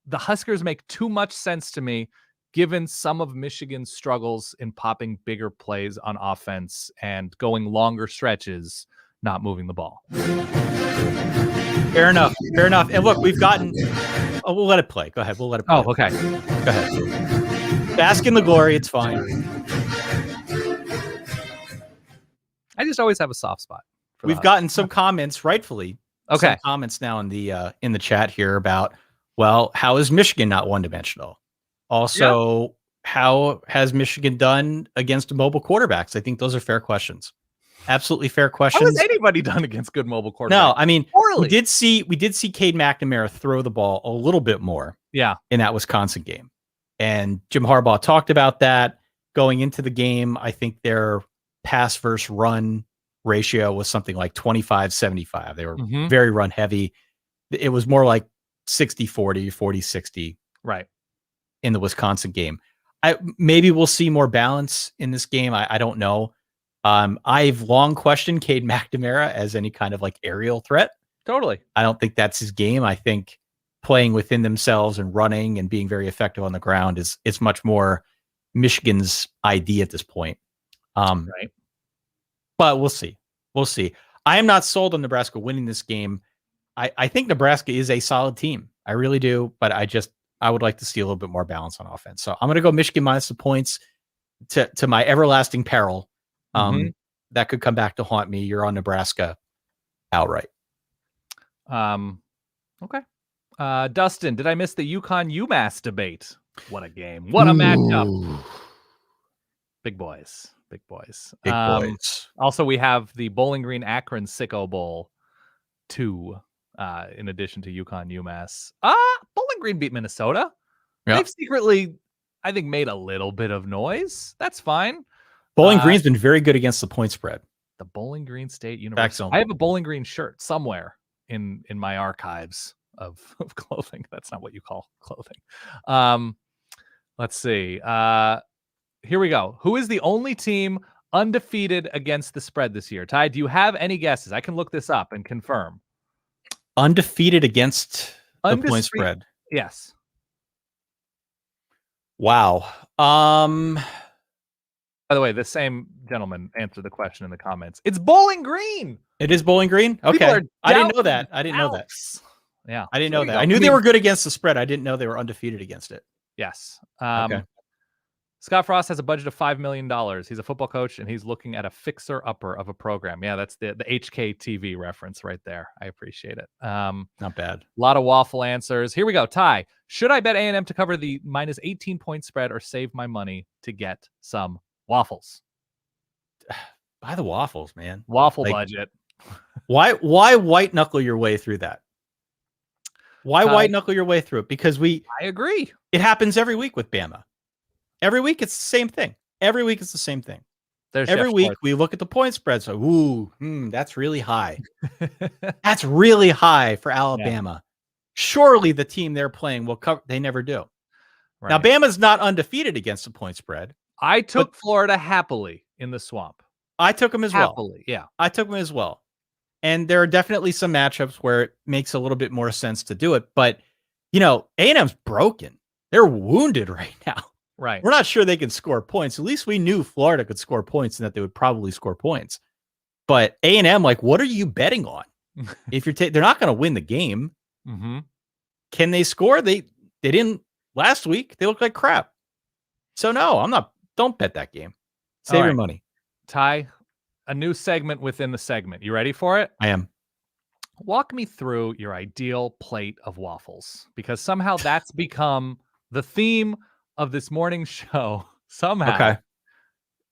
The Huskers make too much sense to me, given some of Michigan's struggles in popping bigger plays on offense and going longer stretches, not moving the ball. Fair enough. And look, we've gotten... Oh, we'll let it play. Go ahead. We'll let it play. Oh, okay. Go ahead. Bask in the glory. It's fine. I just always have a soft spot. We've gotten some comments, rightfully. Okay. Some comments now in the chat here about, well, how is Michigan not one-dimensional? Also, How has Michigan done against mobile quarterbacks? I think those are fair questions. Absolutely fair questions. How has anybody done against good mobile quarterbacks? No, I mean, poorly. we did see Cade McNamara throw the ball a little bit more. Yeah. In that Wisconsin game. And Jim Harbaugh talked about that going into the game. I think their pass versus run ratio was something like 25-75. They were very run heavy. It was more like 60-40, 40-60. Right. In the Wisconsin game. Maybe we'll see more balance in this game. I don't know. I've long questioned Cade McNamara as any kind of like aerial threat. Totally. I don't think that's his game. I think playing within themselves and running and being very effective on the ground is much more Michigan's idea at this point. Right. But we'll see. We'll see. I am not sold on Nebraska winning this game. I think Nebraska is a solid team. I really do. But I would like to see a little bit more balance on offense. So I'm going to go Michigan minus the points to my everlasting peril. That could come back to haunt me. You're on Nebraska outright. Okay. Dustin, did I miss the UConn-UMass debate? What a game. What a matchup. Big boys. Big boys. Big boys. Also, we have the Bowling Green Akron Sicko Bowl 2, in addition to UConn-UMass. Bowling Green beat Minnesota. Yep. They've secretly, I think, made a little bit of noise. That's fine. Bowling Green's been very good against the point spread. The Bowling Green State University. I have a Bowling Green shirt somewhere in my archives of clothing. That's not what you call clothing. Let's see. Here we go. Who is the only team undefeated against the spread this year? Ty, do you have any guesses? I can look this up and confirm. Undefeated against the point spread. Yes. Wow. By the way, the same gentleman answered the question in the comments. It's Bowling Green. It is Bowling Green? Okay. I didn't know that. Yeah. I didn't know that. I knew they were good against the spread. I didn't know they were undefeated against it. Yes. Okay. Scott Frost has a budget of $5 million. He's a football coach, and he's looking at a fixer-upper of a program. Yeah, that's the HKTV reference right there. I appreciate it. Not bad. A lot of waffle answers. Here we go. Ty, should I bet A&M to cover the minus 18-point spread or save my money to get some Waffles. Buy the waffles, man. Waffle Like, budget. Why white knuckle your way through that? Why white knuckle your way through it? Because I agree. it happens every week with Bama. Every week it's the same thing. Every week it's the same thing. There's Every Chef week Schwartz. we look at the point spread. So, that's really high. That's really high for Alabama. Surely the team they're playing will cover. They never do. Right. Now, Bama's not undefeated against the point spread. I took Florida happily in the swamp. I took them as Happily, well. yeah. I took them as well. And there are definitely some matchups where it makes a little bit more sense to do it. But, A&M's broken. They're wounded right now. Right. We're not sure they can score points. At least we knew Florida could score points and that they would probably score points. But A&M, what are you betting on? If you're they're not going to win the game. Mm-hmm. Can they score? They didn't last week. They look like crap. So no, don't bet that game. Save your money. Ty, a new segment within the segment. You ready for it? I am. Walk me through your ideal plate of waffles, because somehow that's become the theme of this morning's show. Somehow. Okay.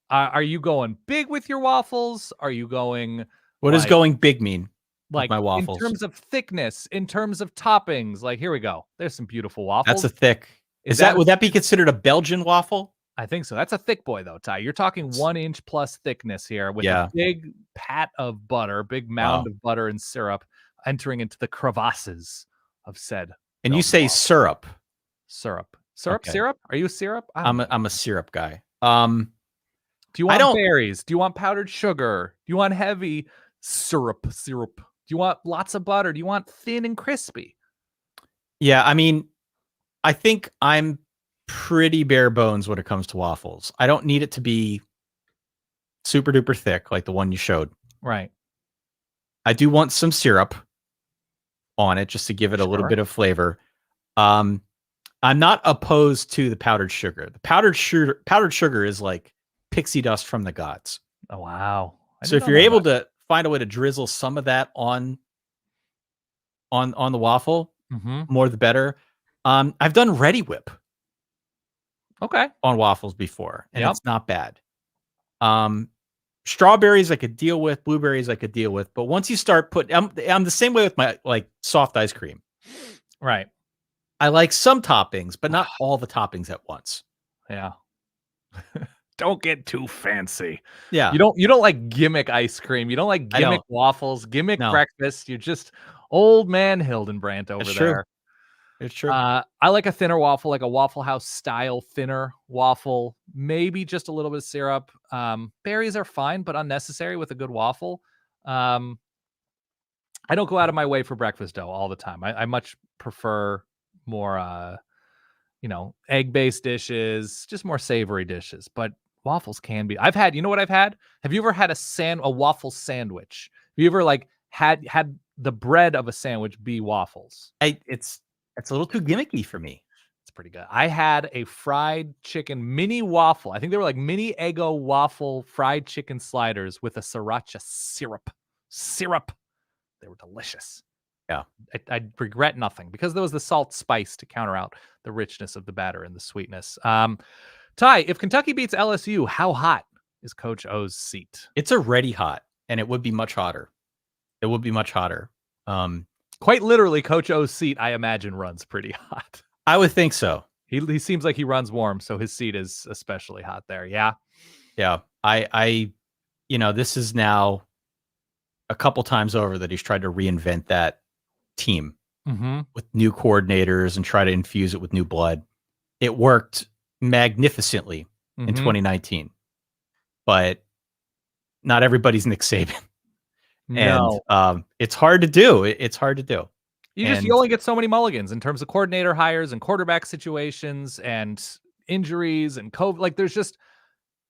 Are you going big with your waffles? Are you going What does going big mean? like my waffles? in terms of thickness, in terms of toppings? Like, here we go. There's some beautiful waffles. That's a thick. Would that be considered a Belgian waffle? I think so. That's a thick boy though, Ty. You're talking 1 inch plus thickness here with a big pat of butter, big mound of butter and syrup entering into the crevasses of said. And you say waffle. syrup. Okay. Syrup? Are you a syrup? I'm a syrup guy. Do you want berries? Do you want powdered sugar? Do you want heavy syrup? Do you want lots of butter? Do you want thin and crispy? Yeah, I mean, I think I'm pretty bare bones when it comes to waffles. I don't need it to be super duper thick like the one you showed. Right. I do want some syrup on it just to give it a little bit of flavor. I'm not opposed to the powdered sugar. The powdered sugar is like pixie dust from the gods. Oh wow. So if you're able to find a way to drizzle some of that on the waffle, more the better. I've done Ready Whip. Okay. On waffles before, and it's not bad. Strawberries I could deal with, blueberries I could deal with, but once you start putting, I'm the same way with my soft ice cream. Right. I like some toppings, but not all the toppings at once. Yeah. Don't get too fancy. Yeah. You don't like gimmick ice cream. You don't like gimmick waffles, gimmick breakfast. You're just old man Hildenbrandt over there. True. It's true. I like a thinner waffle, like a Waffle House style thinner waffle, maybe just a little bit of syrup. Berries are fine, but unnecessary with a good waffle. I don't go out of my way for breakfast dough all the time. I much prefer more, egg-based dishes, just more savory dishes. But waffles can be. I've had, you know what I've had? Have you ever had a waffle sandwich? Have you ever had the bread of a sandwich be waffles? It's a little too gimmicky for me. It's pretty good. I had a fried chicken mini waffle. I think they were like mini Eggo waffle fried chicken sliders with a sriracha syrup. They were delicious. Yeah. I regret nothing because there was the salt spice to counter out the richness of the batter and the sweetness. Ty, if Kentucky beats LSU, how hot is Coach O's seat? It's already hot, and it would be much hotter. Quite literally, Coach O's seat, I imagine, runs pretty hot. I would think so. He seems like he runs warm, so his seat is especially hot there. Yeah. Yeah. This is now a couple times over that he's tried to reinvent that team with new coordinators and try to infuse it with new blood. It worked magnificently in 2019, but not everybody's Nick Saban. No. And it's hard to do. It's hard to do. You only get so many mulligans in terms of coordinator hires and quarterback situations and injuries and COVID. Like there's just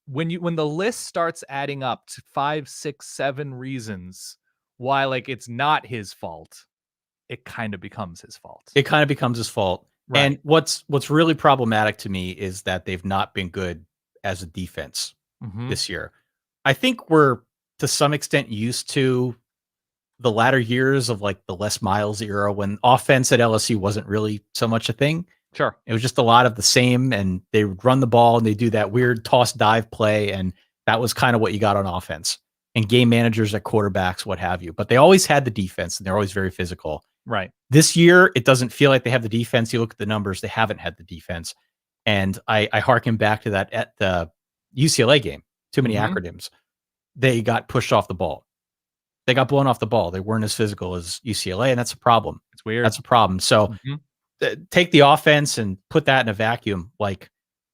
when the list starts adding up to 5, 6, 7 reasons why it's not his fault, it kind of becomes his fault. Right. And what's really problematic to me is that they've not been good as a defense this year. I think we're to some extent used to the latter years of the Les Miles era when offense at LSU wasn't really so much a thing. Sure. It was just a lot of the same, and they would run the ball and they do that weird toss dive play, and that was kind of what you got on offense. And game managers at quarterbacks, what have you. But they always had the defense, and they're always very physical. Right. This year, it doesn't feel like they have the defense. You look at the numbers, they haven't had the defense. And I harken back to that at the UCLA game. Too many acronyms. They got pushed off the ball. They got blown off the ball. They weren't as physical as UCLA, and that's a problem. It's weird. That's a problem. So take the offense and put that in a vacuum. Like,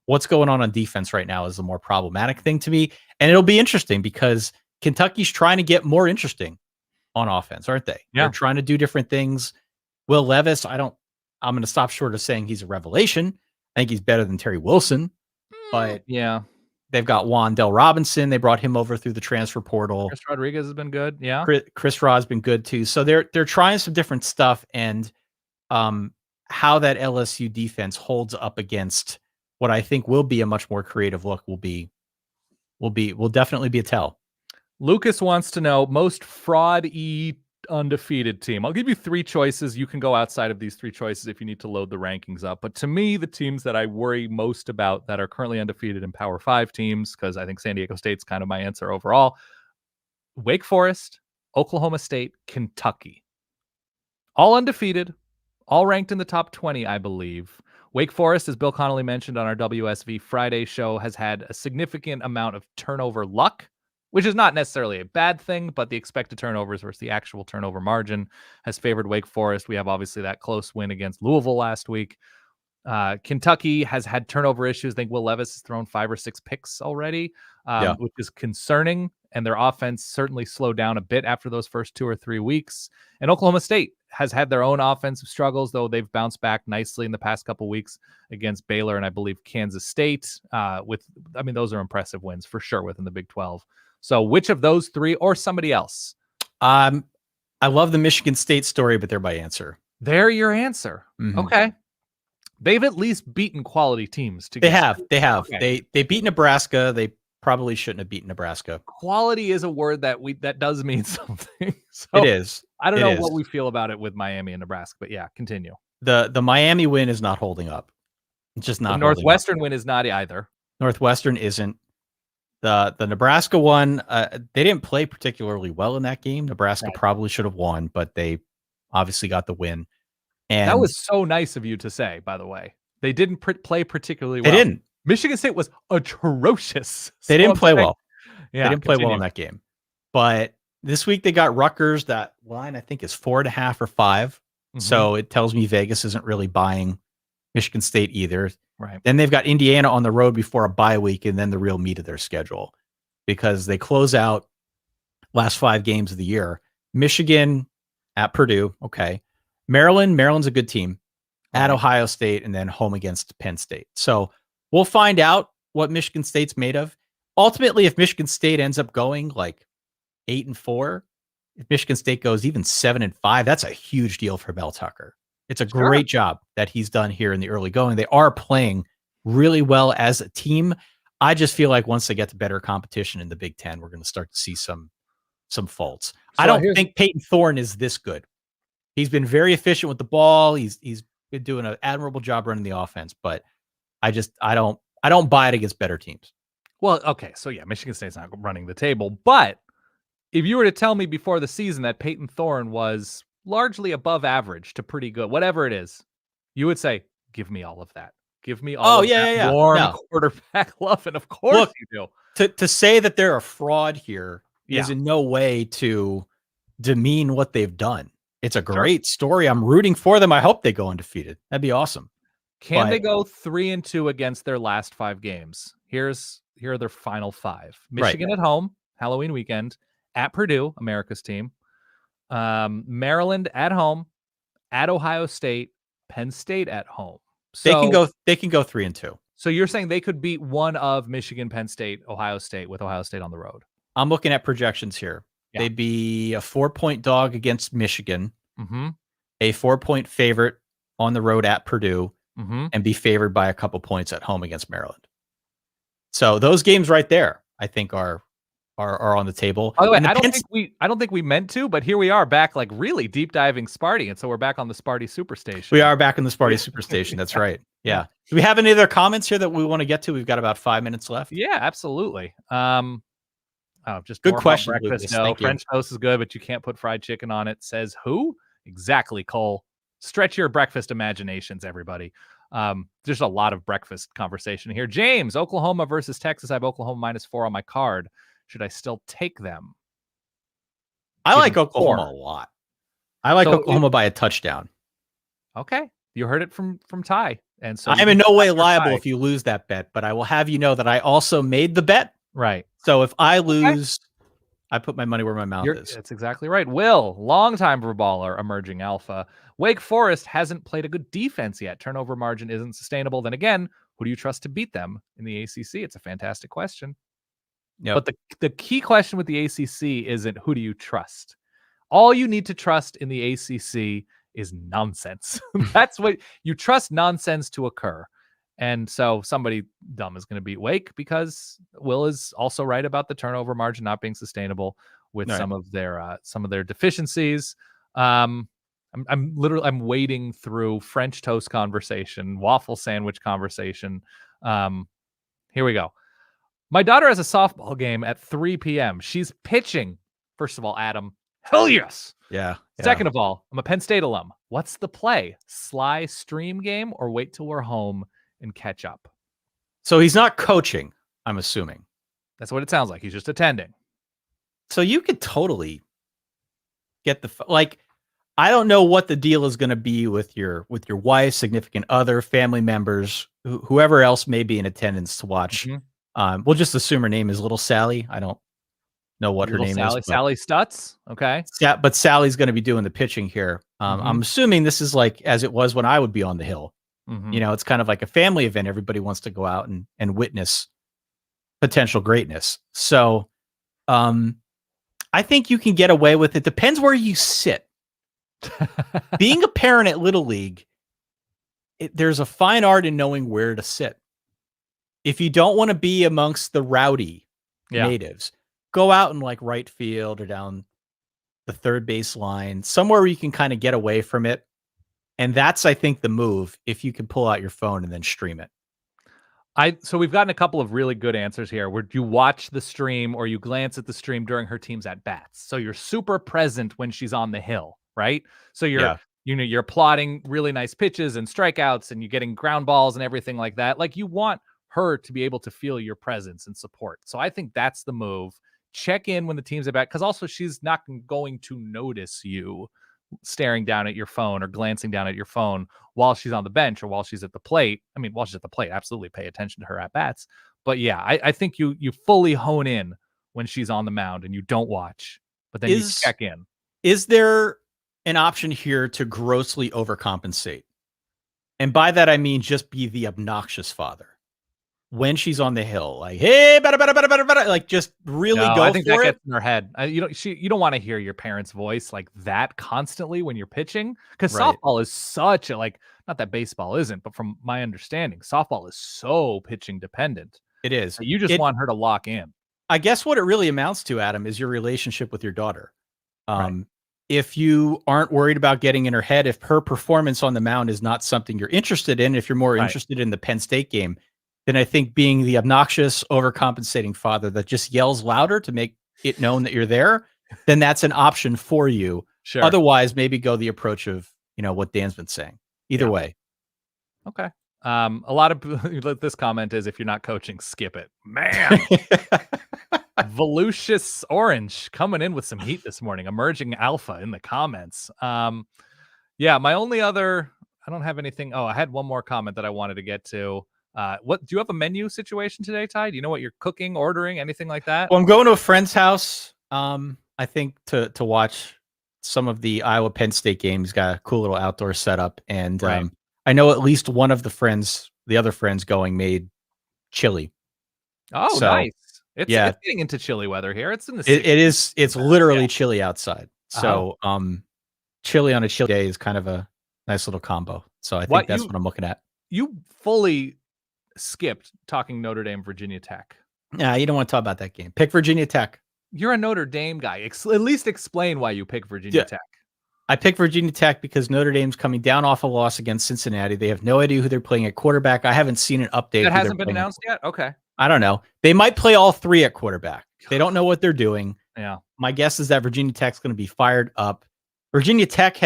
what's going on defense right now is the more problematic thing to me. And it'll be interesting because Kentucky's trying to get more interesting on offense, aren't they? Yeah. They're trying to do different things. Will Levis, I'm going to stop short of saying he's a revelation. I think he's better than Terry Wilson, but yeah, they've got Wandell Robinson. They brought him over through the transfer portal. Chris Rodriguez has been good. Yeah. Chris Rod's been good too. So they're trying some different stuff, and how that LSU defense holds up against what I think will be a much more creative look will definitely be a tell. Lucas wants to know most fraud-y undefeated team. I'll give you 3 choices. You can go outside of these 3 choices if you need to load the rankings up. But to me, the teams that I worry most about that are currently undefeated in Power 5 teams, because I think San Diego State's kind of my answer overall, Wake Forest, Oklahoma State, Kentucky. All undefeated, all ranked in the top 20, I believe. Wake Forest, as Bill Connolly mentioned on our WSV Friday show, has had a significant amount of turnover luck, which is not necessarily a bad thing, but the expected turnovers versus the actual turnover margin has favored Wake Forest. We have obviously that close win against Louisville last week. Kentucky has had turnover issues. I think Will Levis has thrown 5 or 6 picks already, which is concerning. And their offense certainly slowed down a bit after those first 2 or 3 weeks. And Oklahoma State has had their own offensive struggles, though they've bounced back nicely in the past couple of weeks against Baylor and I believe Kansas State. Those are impressive wins for sure within the Big 12. So which of those 3 or somebody else? I love the Michigan State story, but they're my answer. They're your answer. Mm-hmm. Okay. They've at least beaten quality teams together. They have. Okay. They beat Nebraska. They probably shouldn't have beaten Nebraska. Quality is a word that does mean something. So it is. I don't know what we feel about it with Miami and Nebraska, but yeah, continue. The Miami win is not holding up. It's just not. The Northwestern win is not either. Northwestern isn't. The Nebraska one, they didn't play particularly well in that game. Nebraska probably should have won, but they obviously got the win. And that was so nice of you to say, by the way. They didn't play particularly well. They didn't. Michigan State was atrocious. They didn't play well. Yeah, they didn't play well in that game. But this week they got Rutgers. That line, I think, is 4.5 or 5. Mm-hmm. So it tells me Vegas isn't really buying Michigan State either. Right. Then they've got Indiana on the road before a bye week, and then the real meat of their schedule, because they close out last 5 games of the year. Michigan at Purdue. Okay. Maryland's a good team. At Ohio State, and then home against Penn State. So we'll find out what Michigan State's made of. Ultimately, if Michigan State ends up going like 8-4, if Michigan State goes even 7-5, that's a huge deal for Mel Tucker. It's a great job that he's done here in the early going. They are playing really well as a team. I just feel like once they get to better competition in the Big Ten, we're going to start to see some faults. So I don't think Peyton Thorne is this good. He's been very efficient with the ball. He's been doing an admirable job running the offense, but I don't buy it against better teams. Well, okay, so yeah, Michigan State's not running the table, but if you were to tell me before the season that Peyton Thorne was largely above average to pretty good, whatever it is, you would say, give me all of that. Give me all of that warm quarterback love, and of course you do. To say that they're a fraud here is in no way to demean what they've done. It's a great story. I'm rooting for them. I hope they go undefeated. That'd be awesome. Can they go 3-2 against their last 5 games? Here are their final 5. Michigan at home, Halloween weekend, at Purdue, America's team. Maryland at home, at Ohio State, Penn State at home. So they can go 3-2. So you're saying they could beat one of Michigan, Penn State, Ohio State, with Ohio State on the road. I'm looking at projections here. Yeah. They'd be a 4-point dog against Michigan, a 4-point favorite on the road at Purdue, and be favored by a couple points at home against Maryland. So those games right there, I think, are are on the table. By the way, And I don't think we meant to, but here we are back, like really deep diving Sparty, and so we're back on the Sparty Superstation. We are back in the Sparty Superstation. That's right. Yeah. Do we have any other comments here that we want to get to? We've got about 5 minutes left. Yeah, absolutely. Just good more about question, breakfast. Lucas. No, Thank you. French toast is good, but you can't put fried chicken on it. Says who? Exactly, Cole. Stretch your breakfast imaginations, everybody. There's a lot of breakfast conversation here. James, Oklahoma versus Texas. I have Oklahoma -4 on my card. Should I still take them? I like Oklahoma 4. a lot. I like Oklahoma by a touchdown. Okay. You heard it from Ty. And so I am in no way liable if you lose that bet, but I will have you know that I also made the bet. Right. So if I lose, I put my money where my mouth is. That's exactly right. Will, longtime baller, emerging alpha. Wake Forest hasn't played a good defense yet. Turnover margin isn't sustainable. Then again, who do you trust to beat them in the ACC? It's a fantastic question. Yep. But the key question with the ACC isn't who do you trust. All you need to trust in the ACC is nonsense. That's what you trust nonsense to occur. And so somebody dumb is going to beat Wake because Will is also right about the turnover margin not being sustainable with some of their deficiencies. I'm wading through French toast conversation, waffle sandwich conversation. Here we go. My daughter has a softball game at 3 p.m. She's pitching. First of all, Adam, hell yes. Yeah. Second of all, I'm a Penn State alum. What's the play? Sly stream game or wait till we're home and catch up? So he's not coaching, I'm assuming. That's what it sounds like. He's just attending. So you could totally get I don't know what the deal is going to be with your wife, significant other, family members, whoever else may be in attendance to watch. Mm-hmm. We'll just assume her name is Little Sally. I don't know what her name is. Sally Stutz. Okay. But Sally's going to be doing the pitching here. I'm assuming this is like as it was when I would be on the Hill. Mm-hmm. You know, it's kind of like a family event. Everybody wants to go out and witness potential greatness. So I think you can get away with it. Depends where you sit. Being a parent at Little League, there's a fine art in knowing where to sit. If you don't want to be amongst the rowdy natives, go out in like right field or down the third base line, somewhere where you can kind of get away from it. And that's, I think, the move if you can pull out your phone and then stream it. So we've gotten a couple of really good answers here. Where you watch the stream or you glance at the stream during her team's at bats. So you're super present when she's on the hill, right? So you're plotting really nice pitches and strikeouts and you're getting ground balls and everything like that. Like you want her to be able to feel your presence and support. So I think that's the move. Check in when the team's at bat because also she's not going to notice you staring down at your phone or glancing down at your phone while she's on the bench or while she's at the plate. I mean, while she's at the plate, absolutely pay attention to her at bats. But yeah, I think you fully hone in when she's on the mound and you don't watch, but then you check in. Is there an option here to grossly overcompensate? And by that, I mean, just be the obnoxious father when she's on the hill, like, hey, better, like just really go I think for that it. gets in her head. You don't want to hear your parents' voice like that constantly when you're pitching because softball is such a not that baseball isn't, but from my understanding, softball is so pitching dependent. It is. You just want her to lock in. I guess what it really amounts to, Adam, is your relationship with your daughter. If you aren't worried about getting in her head, if her performance on the mound is not something you're interested in, if you're more interested in the Penn State game, then I think being the obnoxious, overcompensating father that just yells louder to make it known that you're there, then that's an option for you. Sure. Otherwise, maybe go the approach of, what Dan's been saying. Either way. Okay. A lot of this comment is if you're not coaching, skip it. Man. Volucious Orange coming in with some heat this morning. Emerging alpha in the comments. My only other, I don't have anything. Oh, I had one more comment that I wanted to get to. What do you have a menu situation today, Ty? Do you know what you're cooking, ordering, anything like that? Well, I'm going to a friend's house. I think to watch some of the Iowa Penn State games. Got a cool little outdoor setup, and I know at least one of the other friends going made chili. Oh, so, nice! It's getting into chilly weather here. It's in the it is. It's literally chilly outside. So chili on a chilly day is kind of a nice little combo. So I think that's what I'm looking at. You fully skipped talking Notre Dame, Virginia Tech. Yeah, you don't want to talk about that game. Pick Virginia Tech. You're a Notre Dame guy. At least explain why you pick Virginia Tech. I picked Virginia Tech because Notre Dame's coming down off a loss against Cincinnati. They have no idea who they're playing at quarterback. I haven't seen an update. That hasn't been announced yet? Okay. I don't know. They might play all three at quarterback. They don't know what they're doing. Yeah. My guess is that Virginia Tech's going to be fired up. Virginia Tech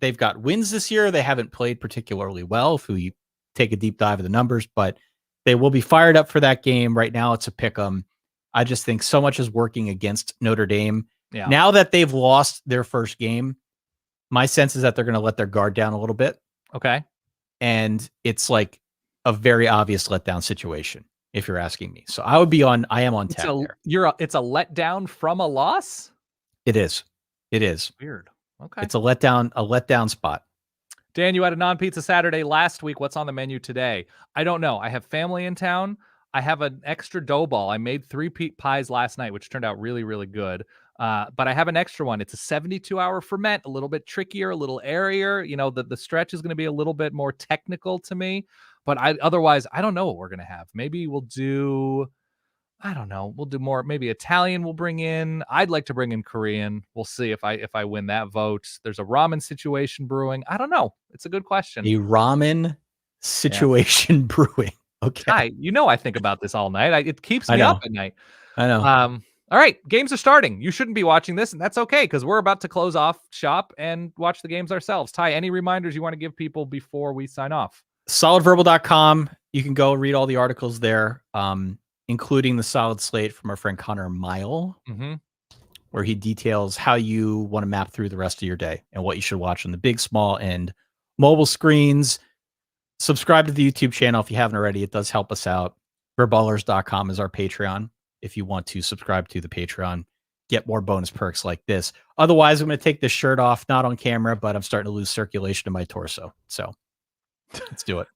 they've got wins this year. They haven't played particularly well if you take a deep dive of the numbers, but they will be fired up for that game. Right now it's a pick 'em. I just think so much is working against Notre Dame. Yeah. Now that they've lost their first game, my sense is that they're going to let their guard down a little bit. Okay. And it's like a very obvious letdown situation, if you're asking me. So I am on Tech there. It's a letdown from a loss? It is. Weird. Okay. It's a letdown spot. Dan, you had a non-pizza Saturday last week. What's on the menu today? I don't know. I have family in town. I have an extra dough ball. I made 3 pies last night, which turned out really, really good. But I have an extra one. It's a 72-hour ferment, a little bit trickier, a little airier. You know, the stretch is going to be a little bit more technical to me. But otherwise, I don't know what we're going to have. Maybe we'll do, I don't know. We'll do more. Maybe Italian we'll bring in. I'd like to bring in Korean. We'll see if I win that vote. There's a ramen situation brewing. I don't know. It's a good question. A ramen situation brewing. Okay. I think about this all night. It keeps me up at night. I know. All right. Games are starting. You shouldn't be watching this, and that's okay because we're about to close off shop and watch the games ourselves. Ty, any reminders you want to give people before we sign off? Solidverbal.com. You can go read all the articles there, including the solid slate from our friend Connor Mile, where he details how you want to map through the rest of your day and what you should watch on the big, small, and mobile screens. Subscribe to the YouTube channel if you haven't already. It does help us out. Verballers.com is our Patreon if you want to subscribe to the Patreon. Get more bonus perks like this. Otherwise, I'm going to take this shirt off, not on camera, but I'm starting to lose circulation in my torso. So let's do it.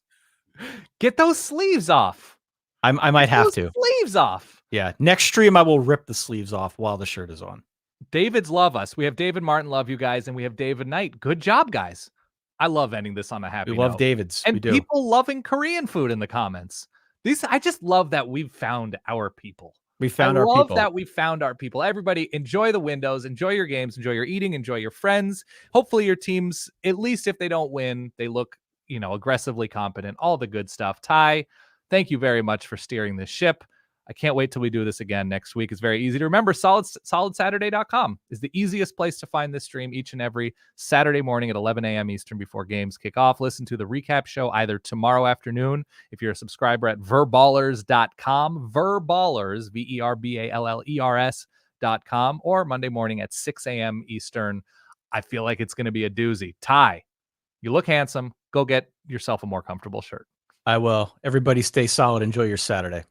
Get those sleeves off. I might have to. Sleeves off. Yeah. Next stream, I will rip the sleeves off while the shirt is on. David's love us. We have David Martin love you guys, and we have David Knight. Good job, guys. I love ending this on a happy note. We love David's. And we do. People loving Korean food in the comments. I just love that we've found our people. We found our people. I love that we found our people. Everybody, enjoy the windows, enjoy your games, enjoy your eating, enjoy your friends. Hopefully your teams, at least if they don't win, they look, aggressively competent, all the good stuff. Ty, thank you very much for steering this ship. I can't wait till we do this again next week. It's very easy to remember. SolidSaturday.com is the easiest place to find this stream each and every Saturday morning at 11 a.m. Eastern before games kick off. Listen to the recap show either tomorrow afternoon if you're a subscriber at verballers.com, verballers, verballers.com, or Monday morning at 6 a.m. Eastern. I feel like it's going to be a doozy. Ty, you look handsome. Go get yourself a more comfortable shirt. I will. Everybody stay solid. Enjoy your Saturday.